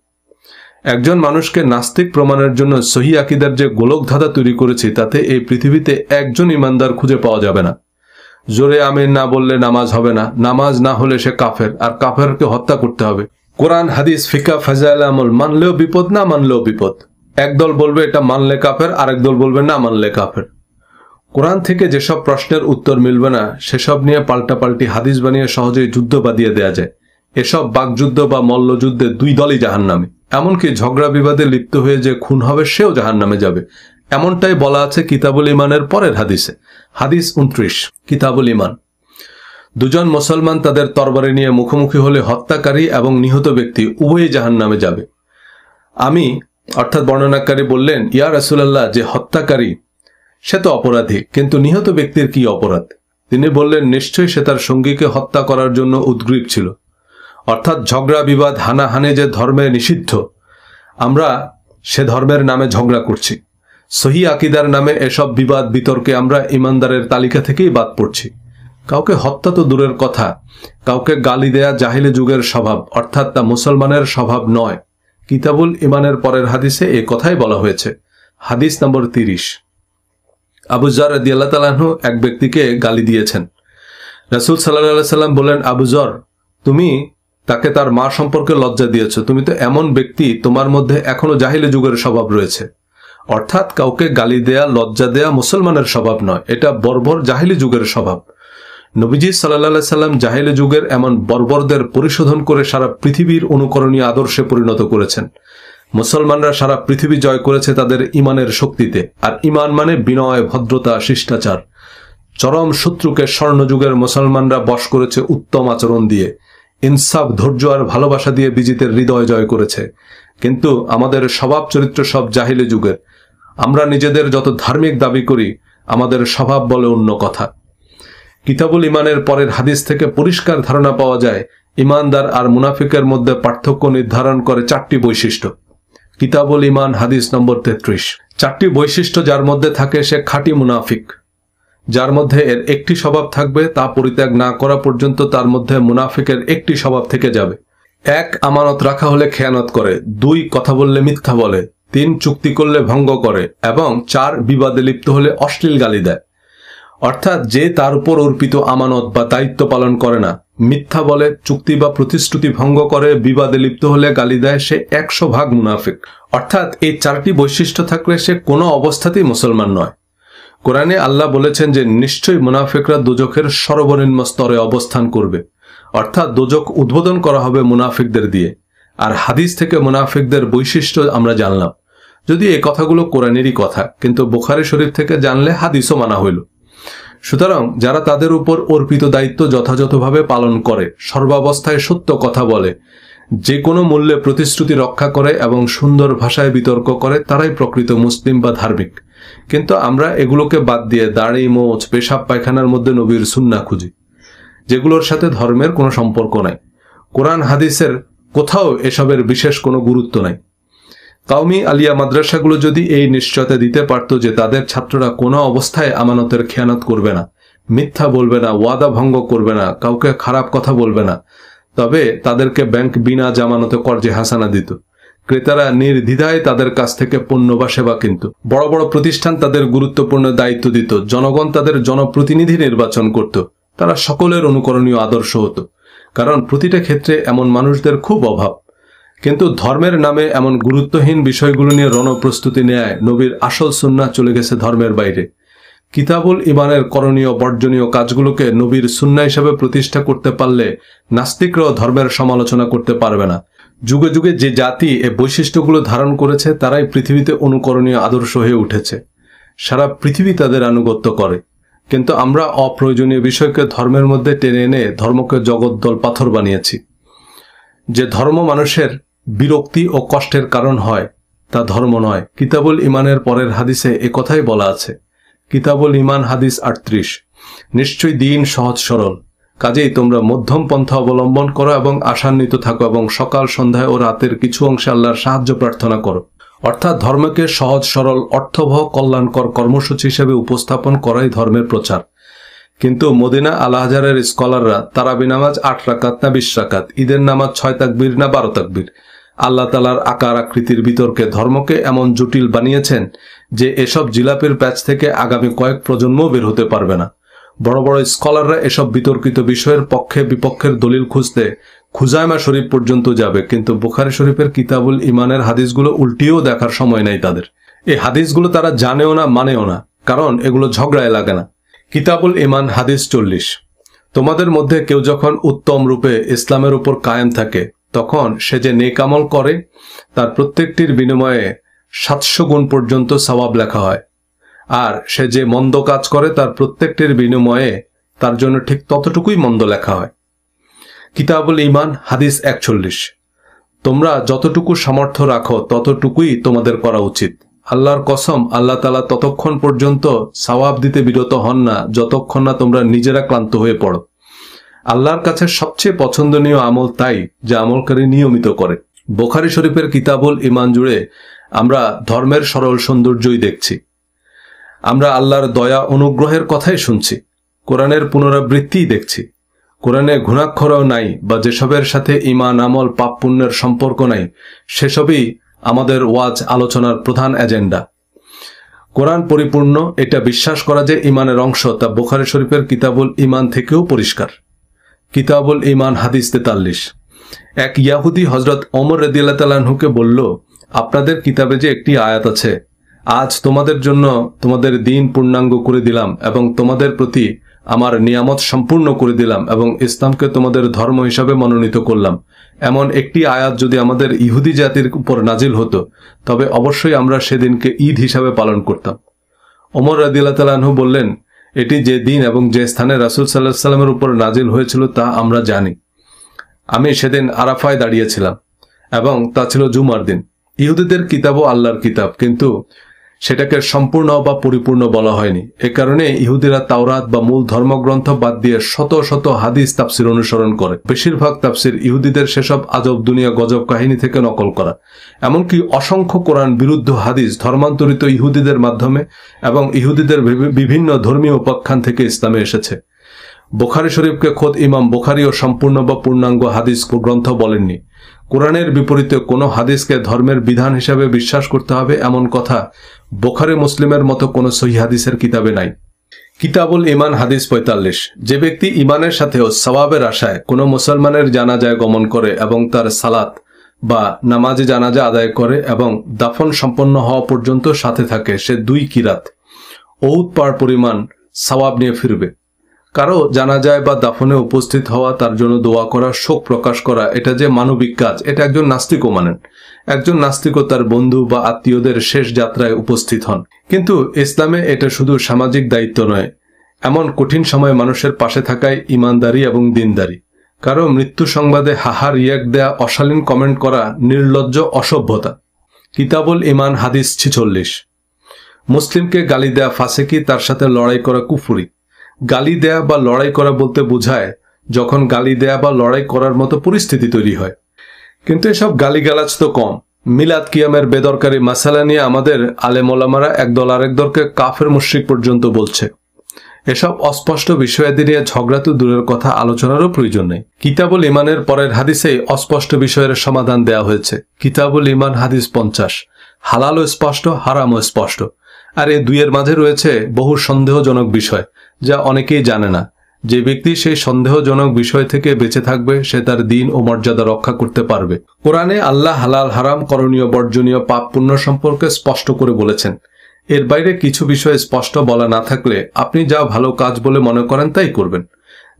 একজন মানুষকে নাস্তিক প্রমাণের জন্য সহিহ আকীদার যে গোলকধাঁধা তৈরি করেছি তাতে এই পৃথিবীতে একজন ইমানদার খুঁজে পাওয়া যাবে না। জোরে আমিন না বললে নামাজ হবে না, নামাজ না হলে সে কাফের, আর কাফেরকে হত্যা করতে হবে। কোরআন, হাদিস, ফিকহ, ফাজাইল আমল মানলেও বিপদ, না মানলেও বিপদ। একদল বলবে এটা মানলে কাফের, আরেক দল বলবে না মানলে কাফের। কোরআন থেকে যেসব প্রশ্নের উত্তর মিলবে না সেসব নিয়ে পাল্টাপাল্টি হাদিস বানিয়ে সহজেই যুদ্ধ বাঁধিয়ে দেয়া যায়। এসব বাকযুদ্ধ বা মল্লযুদ্ধে দুই দলই জাহান্নামে। এমনকি ঝগড়া বিবাদে লিপ্ত হয়ে যে খুন হবে সেও জাহান্নামে যাবে। এমনটাই বলা আছে কিতাবুল ইমানের পরের হাদিসে। হাদিস 29। কিতাবুল ইমান। দুজন মুসলমান তাদের তরবারি নিয়ে মুখোমুখি হলে হত্যাকারী এবং নিহত ব্যক্তি উভয়ই জাহান্নামে যাবে। আমি অর্থাৎ বর্ণনাকারী বললেন, ইয়া রাসূলুল্লাহ, যে হত্যাকারী সে তো অপরাধী, কিন্তু নিহত ব্যক্তির কি অপরাধ? তিনি বললেন, নিশ্চয়ই সে তার সঙ্গীকে হত্যা করার জন্য উদ্গ্রীব ছিল। অর্থাৎ ঝগড়া বিবাদ, হানাহানি যে ধর্মে নিষিদ্ধ, আমরা সে ধর্মের নামে ঝগড়া করছি। সহি আকিদার নামে এসব বিবাদ বিতর্কে আমরা ইমানদারের তালিকা থেকেই বাদ পড়ছি। কাউকে হত্যা তো দূরের কথা, কাউকে গালি দেয়া জাহিলি যুগের স্বভাব, অর্থাৎ তা মুসলমানের স্বভাব নয়। কিতাবুল ইমানের পরের হাদিসে এ কথাই বলা হয়েছে। হাদিস নম্বর 30। আবু যর রাদিয়াল্লাহু তাআলা আনহু এক ব্যক্তিকে গালি দিয়েছেন। রাসূল সাল্লাল্লাহু আলাইহি সাল্লাম বললেন, আবু যর, তুমি তাকে তার মা সম্পর্কে লজ্জা দিয়েছ। তুমি তো এমন ব্যক্তি, তোমার মধ্যে এখনো জাহিলি যুগের স্বভাব রয়েছে। অর্থাৎ কাউকে গালি দেয়া, লজ্জা দেয়া মুসলমানের স্বভাব নয়, এটা বর্বর জাহিলি যুগের স্বভাব। নবীজি সাল্লাল্লাহু আলাইহি সাল্লাম জাহিলি যুগের এমন বর্বরদের পরিশোধন করে সারা পৃথিবীর অনুকরণীয় আদর্শে পরিণত করেছেন। মুসলমানরা সারা পৃথিবী জয় করেছে তাদের ইমানের শক্তিতে। আর ইমান মানে বিনয়, ভদ্রতা, শিষ্টাচার। চরম শত্রুকে স্বর্ণযুগের মুসলমানরা বশ করেছে উত্তম আচরণ দিয়ে, ইনসাফ, ধৈর্য আর ভালোবাসা দিয়ে বিজিতের হৃদয় জয় করেছে। কিন্তু আমাদের স্বভাব চরিত্র সব জাহিলি যুগের। আমরা নিজেদের যত ধার্মিক দাবি করি, আমাদের স্বভাব বলে অন্য কথা। কিতাবুল ইমানের পরের হাদিস থেকে পরিষ্কার ধারণা পাওয়া যায় ইমানদার আর মুনাফিকের মধ্যে পার্থক্য নির্ধারণ করে 4টি বৈশিষ্ট্য। কিতাবুল ইমান হাদিস নম্বর 33। 4টি বৈশিষ্ট্য যার মধ্যে থাকে সে খাঁটি মুনাফিক। যার মধ্যে এর একটি স্বভাব থাকবে, তা পরিত্যাগ না করা পর্যন্ত তার মধ্যে মুনাফিকের একটি স্বভাব থেকে যাবে। 1. আমানত রাখা হলে খেয়ানত করে। 2. কথা বললে মিথ্যা বলে। 3. চুক্তি করলে ভঙ্গ করে। এবং 4. বিবাদে লিপ্ত হলে অশ্লীল গালি দেয়। অর্থাৎ যে তার উপর অর্পিত আমানত বা দায়িত্ব পালন করে না, মিথ্যা বলে, চুক্তি বা প্রতিশ্রুতি ভঙ্গ করে, বিবাদে লিপ্ত হলে গালি দেয়, সে 100% মুনাফিক। অর্থাৎ এই 4টি বৈশিষ্ট্য থাকলে সে কোনো অবস্থাতেই মুসলমান নয়। কোরআনে আল্লাহ বলেছেন যে নিশ্চয়ই মুনাফিকরা দোজখের সর্বনিম্ন স্তরে অবস্থান করবে। অর্থাৎ দোজখ উদ্বোধন করা হবে মুনাফিকদের দিয়ে। আর হাদিস থেকে মুনাফিকদের বৈশিষ্ট্য আমরা জানলাম। যদি এই কথাগুলো কোরআনেরই কথা, কিন্তু বুখারী শরীফ থেকে জানলে হাদিসও মানা হইল। সুতরাং যারা তাদের উপর অর্পিত দায়িত্ব যথাযথভাবে পালন করে, সর্বাবস্থায় সত্য কথা বলে, যে কোনো মূল্যে প্রতিশ্রুতি রক্ষা করে এবং সুন্দর ভাষায় বিতর্ক করে, তারাই প্রকৃত মুসলিম বা ধার্মিক। কিন্তু আমরা এগুলোকে বাদ দিয়ে দাড়ি, মোচ, পেশাব পায়খানার মধ্যে নবীর সুন্নাহ খুঁজি, যেগুলোর সাথে ধর্মের কোনো সম্পর্ক নাই। কোরআন হাদিসের কোথাও এসবের বিশেষ কোনো গুরুত্ব নাই। কাউমি আলিয়া মাদ্রাসাগুলো যদি এই নিশ্চয়তা দিতে পারত যে তাদের ছাত্ররা কোনো অবস্থায় আমানতের খেয়ানত করবে না, মিথ্যা বলবে না, ওয়াদা ভঙ্গ করবে না, কাউকে খারাপ কথা বলবে না, তবে তাদেরকে ব্যাংক বিনা জামানতে কর্জে হাসানা দিত। ক্রেতারা নির্দ্বিধায় তাদের কাছ থেকে পণ্য বা সেবা কিনত। বড় বড় প্রতিষ্ঠান তাদের গুরুত্বপূর্ণ দায়িত্ব দিত। জনগণ তাদের জনপ্রতিনিধি নির্বাচন করত। তারা সকলের অনুকরণীয় আদর্শ হতো, কারণ প্রতিটা ক্ষেত্রে এমন মানুষদের খুব অভাব। কিন্তু ধর্মের নামে এমন গুরুত্বহীন বিষয়গুলো নিয়ে রণপ্রস্তুতি নেয় নবীর আসল সুন্নাহ চলে গেছে ধর্মের বাইরে। কিতাবুল ইমানের করণীয় বর্জনীয় কাজগুলোকে নবীর সুন্নাহ হিসেবে প্রতিষ্ঠা করতে পারলে নাস্তিকরাও ধর্মের সমালোচনা করতে পারবে না। যুগে যুগে যে জাতি এ বৈশিষ্ট্যগুলো ধারণ করেছে তারাই পৃথিবীতে অনুকরণীয় আদর্শ হয়ে উঠেছে। সারা পৃথিবী তাদের আনুগত্য করে। কিন্তু আমরা অপ্রয়োজনীয় বিষয়কে ধর্মের মধ্যে টেনে এনে ধর্মকে জগদ্দল পাথর বানিয়েছি। যে ধর্ম মানুষের বিরক্তি ও কষ্টের কারণ হয় তা ধর্ম নয়। কিতাবুল ইমানের পরের হাদিসে একথাই বলা আছে। কিতাবুল ইমান হাদিস 38। নিশ্চয়ই দিন সহজ সরল, কাজেই তোমরা মধ্যম পন্থা অবলম্বন করো এবং আশান্বিত থাকো এবং সকাল সন্ধ্যায় ও রাতের কিছু অংশে আল্লাহর সাহায্য প্রার্থনা করো। অর্থাৎ ধর্মকে সহজ সরল, অর্থবহ, কল্যাণকর কর্মসূচি হিসেবে উপস্থাপন করাই ধর্মের প্রচার। কিন্তু মদিনা আল আজহারের স্কলাররা তারাবি নামাজ 8 রাকাত না 20 রাকাত, ঈদের নামাজ 6 তাকবীর না 12 তাকবীর, আল্লাহ তাআলার আকার আকৃতির বিতর্কে ধর্মকে এমন জটিল বানিয়েছেন যে এসব জিলাপির প্যাচ থেকে আগামী কয়েক প্রজন্মও বের হতে পারবে না। বড় বড় স্কলাররা এসব বিতর্কিত বিষয়ের পক্ষে বিপক্ষের দলিল খুঁজতে খুজাইমা শরীফ পর্যন্ত যাবে, কিন্তু বুখারী শরীফের কিতাবুল ইমানের হাদিসগুলো উল্টিয়েও দেখার সময় নাই তাদের। এই হাদিসগুলো তারা জানেও না, মানেও না, কারণ এগুলো ঝগড়ায় লাগে না। কিতাবুল ইমান হাদিস 40। তোমাদের মধ্যে কেউ যখন উত্তম রূপে ইসলামের উপর কায়েম থাকে, তখন সে যে নেক আমল করে তার প্রত্যেকটির বিনিময়ে 700 গুণ পর্যন্ত সওয়াব লেখা হয়। আর সে যে মন্দ কাজ করে তার প্রত্যেকটির বিনিময়ে তার জন্য ঠিক ততটুকুই মন্দ লেখা হয়। কিতাবুল ইমান হাদিস 41। তোমরা যতটুকু সামর্থ্য রাখো ততটুকুই তোমাদের করা উচিত। আল্লাহর কসম, আল্লাহ তাআলা ততক্ষণ পর্যন্ত সওয়াব দিতে বিরত হন না যতক্ষণ না তোমরা নিজেরা ক্লান্ত হয়ে পড়ো। আল্লাহর কাছে সবচেয়ে পছন্দনীয় আমল তাই যা আমলকারী নিয়মিত করে। বুখারী শরীফের কিতাবুল ইমান জুড়ে আমরা ধর্মের সরল সৌন্দর্যই দেখছি। আমরা আল্লাহর দয়া অনুগ্রহের কথাই শুনছি, কোরআনের পুনরাবৃত্তিই দেখছি। কোরআনে ঘুণাক্ষরও নাই বা যেসবের সাথে ঈমান আমল পাপ পুণ্যের সম্পর্ক নাই সেসবই আমাদের ওয়াজ আলোচনার প্রধান এজেন্ডা। কোরআন পরিপূর্ণ এটা বিশ্বাস করা যে ঈমানের অংশ, তা বুখারী শরীফের কিতাবুল ঈমান থেকেও পরিষ্কার। কিতাবুল ঈমান হাদিস 43। এক ইয়াহুদি হযরত ওমর রাদিয়াল্লাহু তাআলা আনহুকে বলল, আপনাদের কিতাবে যে একটি আয়াত আছে, আজ তোমাদের জন্য তোমাদের দিন পূর্ণাঙ্গ করে দিলাম এবং তোমাদের প্রতি আমার নিয়ামত সম্পূর্ণ করে দিলাম এবং ইসলামকে তোমাদের ধর্ম হিসাবে মনোনীত করলাম, এমন একটি আয়াত যদি আমাদের ইহুদি জাতির উপর নাজিল হতো তবে অবশ্যই আমরা সেদিনকে ঈদ হিসাবে পালন করতাম। ওমর রাদিয়াল্লাহু তাআলা আনহু বললেন, এটি যে দিন এবং যে স্থানে রাসূল সাল্লাল্লাহু আলাইহি ওয়াসাল্লামের উপর নাজিল হয়েছিল তা আমরা জানি। আমি সেদিন আরাফায় দাঁড়িয়েছিলাম এবং তা ছিল জুমার দিন। ইহুদিদের কিতাবও আল্লাহর কিতাব, কিন্তু সেটাকে সম্পূর্ণ বা পরিপূর্ণ বলা হয়নি। এ কারণে ইহুদিরা তাওরাত বা মূল ধর্মগ্রন্থ বাদ দিয়ে শত শত হাদিস তাফসির অনুসরণ করে। বেশিরভাগ তাফসির ইহুদিদের সেসব আজব দুনিয়া গজব কাহিনী থেকে নকল করা। এমনকি অসংখ্য কোরআন বিরুদ্ধ হাদিস ধর্মান্তরিত ইহুদিদের মাধ্যমে এবং ইহুদিদের বিভিন্ন ধর্মীয় উপাখ্যান থেকে ইসলামে এসেছে। বুখারী শরীফকে খোদ ইমাম বুখারীও সম্পূর্ণ বা পূর্ণাঙ্গ হাদিস গ্রন্থ বলেননি। কোরআনের বিপরীতে কোনো হাদিসকে ধর্মের বিধান হিসাবে বিশ্বাস করতে হবে এমন কথা বুখারী মুসলিমের মতো কোনো সহিহ হাদিসের কিতাবে নাই। কিতাবুল ঈমান হাদিস 45। যে ব্যক্তি ঈমানের সাথেও সওয়াবের আশায় কোনো মুসলমানের জানাজায় গমন করে এবং তার সালাত বা নামাজে জানাজা আদায় করে এবং দাফন সম্পন্ন হওয়া পর্যন্ত সাথে থাকে, সে 2 কিরাত উহুদ পাহাড় পরিমাণ সওয়াব নিয়ে ফিরবে। কারো জানাজায় বা দাফনে উপস্থিত হওয়া, তার জন্য দোয়া করা, শোক প্রকাশ করা, এটা যে মানবিক কাজ, এটা একজন নাস্তিকও মানেন। একজন নাস্তিকও তার বন্ধু বা আত্মীয়দের শেষ যাত্রায় উপস্থিত হন। কিন্তু ইসলামে এটা শুধু সামাজিক দায়িত্ব নয়, এমন কঠিন সময়ে মানুষের পাশে থাকায় ইমানদারি এবং দিনদারি। কারো মৃত্যু সংবাদে হাহা রিয়াক্ট দেয়া, অশালীন কমেন্ট করা নির্লজ্জ অসভ্যতা। কিতাবুল ঈমান হাদিস 46। মুসলিমকে গালি দেয়া ফাসিকি, তার সাথে লড়াই করা কুফরি। গালি দেয়া বা লড়াই করা বলতে বোঝায় যখন গালি দেয়া বা লড়াই করার মতো পরিস্থিতি তৈরি হয়। কিন্তু এসব গালিগালাজ তো কম। মিলাদ কিয়ামের বেদরকারি মাসালা নিয়ে আমাদের আলেম ওলামারা একদল আরেক দলকে কাফের মুশরিক পর্যন্ত বলছে। এসব অস্পষ্ট বিষয়াদি নিয়ে ঝগড়া তো দূরের কথা, আলোচনারও প্রয়োজন নেই। কিতাবুল ঈমানের পরের হাদিসেই অস্পষ্ট বিষয়ের সমাধান দেয়া হয়েছে। কিতাবুল ঈমান হাদিস 50। হালালও স্পষ্ট, হারামও স্পষ্ট। আর এই দুইয়ের মাঝে রয়েছে বহু সন্দেহজনক বিষয় যা অনেকেই জানে না। যে ব্যক্তি সেই সন্দেহজনক বিষয় থেকে বেঁচে থাকবে সে তার দিন ও মর্যাদা রক্ষা করতে পারবে। কোরআনে আল্লাহ হালাল হারাম, করণীয় বর্জনীয়, পাপ পুণ্য সম্পর্কে স্পষ্ট করে বলেছেন। এর বাইরে কিছু বিষয় স্পষ্ট বলা না থাকলে আপনি যা ভালো কাজ বলে মনে করেন তাই করবেন,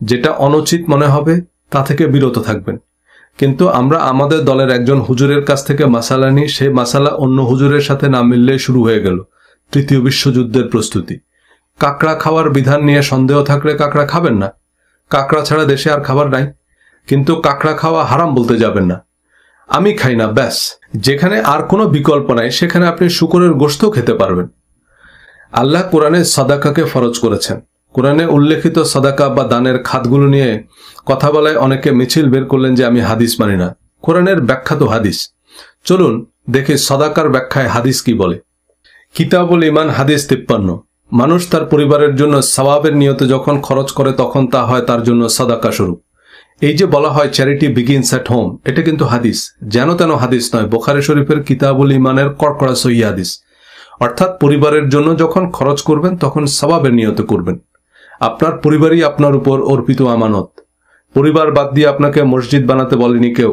যেটা অনুচিত মনে হবে তা থেকে বিরত থাকবেন। কিন্তু আমরা আমাদের দলের একজন হুজুরের কাছ থেকে মাসালা নিই, সেই মাসালা অন্য হুজুরের সাথে না মিললে শুরু হয়ে গেল তৃতীয় বিশ্বযুদ্ধের প্রস্তুতি। কাঁকড়া খাওয়ার বিধান নিয়ে সন্দেহ থাকলে কাঁকড়া খাবেন না। কাঁকড়া ছাড়া দেশে আর খাবার নাই। কিন্তু কাঁকড়া খাওয়া হারাম বলতে যাবেন না। আমি খাই না, ব্যাস। যেখানে আর কোনো বিকল্প নাই সেখানে আপনি শূকরের গোশতও খেতে পারবেন। আল্লাহ কোরআনে সাদাকাকে ফরজ করেছেন। কোরআনে উল্লেখিত সাদাকা বা দানের খাতগুলো নিয়ে কথা বলায় অনেকে মিছিল বের করলেন যে আমি হাদিস মানি না। কোরআনের ব্যাখ্যা তো হাদিস। চলুন দেখি সাদাকার ব্যাখ্যায় হাদিস কি বলে। কিতাবুল ঈমান হাদিস 53। মানুষ তার পরিবারের জন্য সওয়াবের নিয়তে যখন খরচ করে তখন তা হয় তার জন্য সাদাকা স্বরূপ। এই যে বলা হয় চ্যারিটি বিগিনস অ্যাট হোম, এটা কিন্তু হাদিস, যেন তেন হাদিস নয়। বুখারী শরীফের কিতাবুল ঈমানের কড়কড়া সহিহ হাদিস। অর্থাৎ পরিবারের জন্য যখন খরচ করবেন তখন সওয়াবের নিয়তে করবেন। আপনার পরিবারই আপনার উপর অর্পিত আমানত। পরিবার বাদ দিয়ে আপনাকে মসজিদ বানাতে বলেনি কেউ।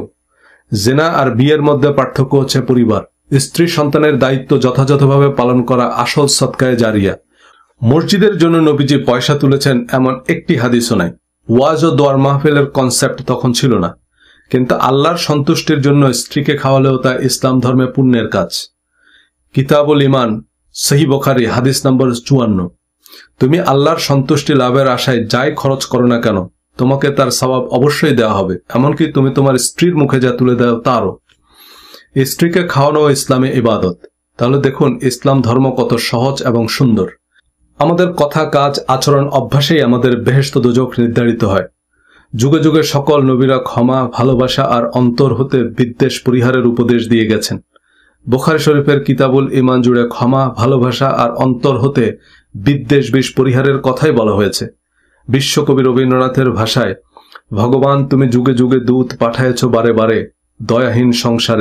জিনা আর বিয়ের মধ্যে পার্থক্য হচ্ছে পরিবার। স্ত্রী সন্তানের দায়িত্ব যথাযথভাবে পালন করা আসল সদকায়ে জারিয়া। মসজিদের জন্য নবীজি পয়সা তুলেছেন এমন একটি হাদিসও নাই। ওয়াজ ও দোয়ার মাহফিলের কনসেপ্ট তখন ছিল না। কিন্তু আল্লাহর সন্তুষ্টির জন্য স্ত্রীকে খাওয়ালেও তা ইসলাম ধর্মে পুণ্যের কাজ। কিতাবুল ঈমান সহিহ বুখারী হাদিস নম্বর 54। তুমি আল্লাহর সন্তুষ্টি লাভের আশায় যাই খরচ করো না কেন তোমাকে তার সওয়াব অবশ্যই দেওয়া হবে। এমনকি তুমি তোমার স্ত্রীর মুখে যা তুলে দাও তারও। স্ত্রীকে খাওয়ানো ইসলামে ইবাদত। তাহলে দেখুন ইসলাম ধর্ম কত সহজ এবং সুন্দর। আমাদের কথা, কাজ, আচরণ, অভ্যাসেই আমাদের বেহেশত দোজখ নির্ধারিত হয়। যুগে যুগে সকল নবীরা ক্ষমা, ভালোবাসা আর অন্তর হতে বিদ্বেষ পরিহারের উপদেশ দিয়ে গেছেন। বুখারী শরীফের কিতাবুল ঈমান জুড়ে ক্ষমা, ভালোবাসা আর অন্তর হতে বিদ্বেষ বিষ পরিহারের কথাই বলা হয়েছে। বিশ্বকবি রবীন্দ্রনাথের ভাষায়, ভগবান তুমি যুগে যুগে দূত পাঠায়েছ বারে বারে, দয়াহীন সংসারে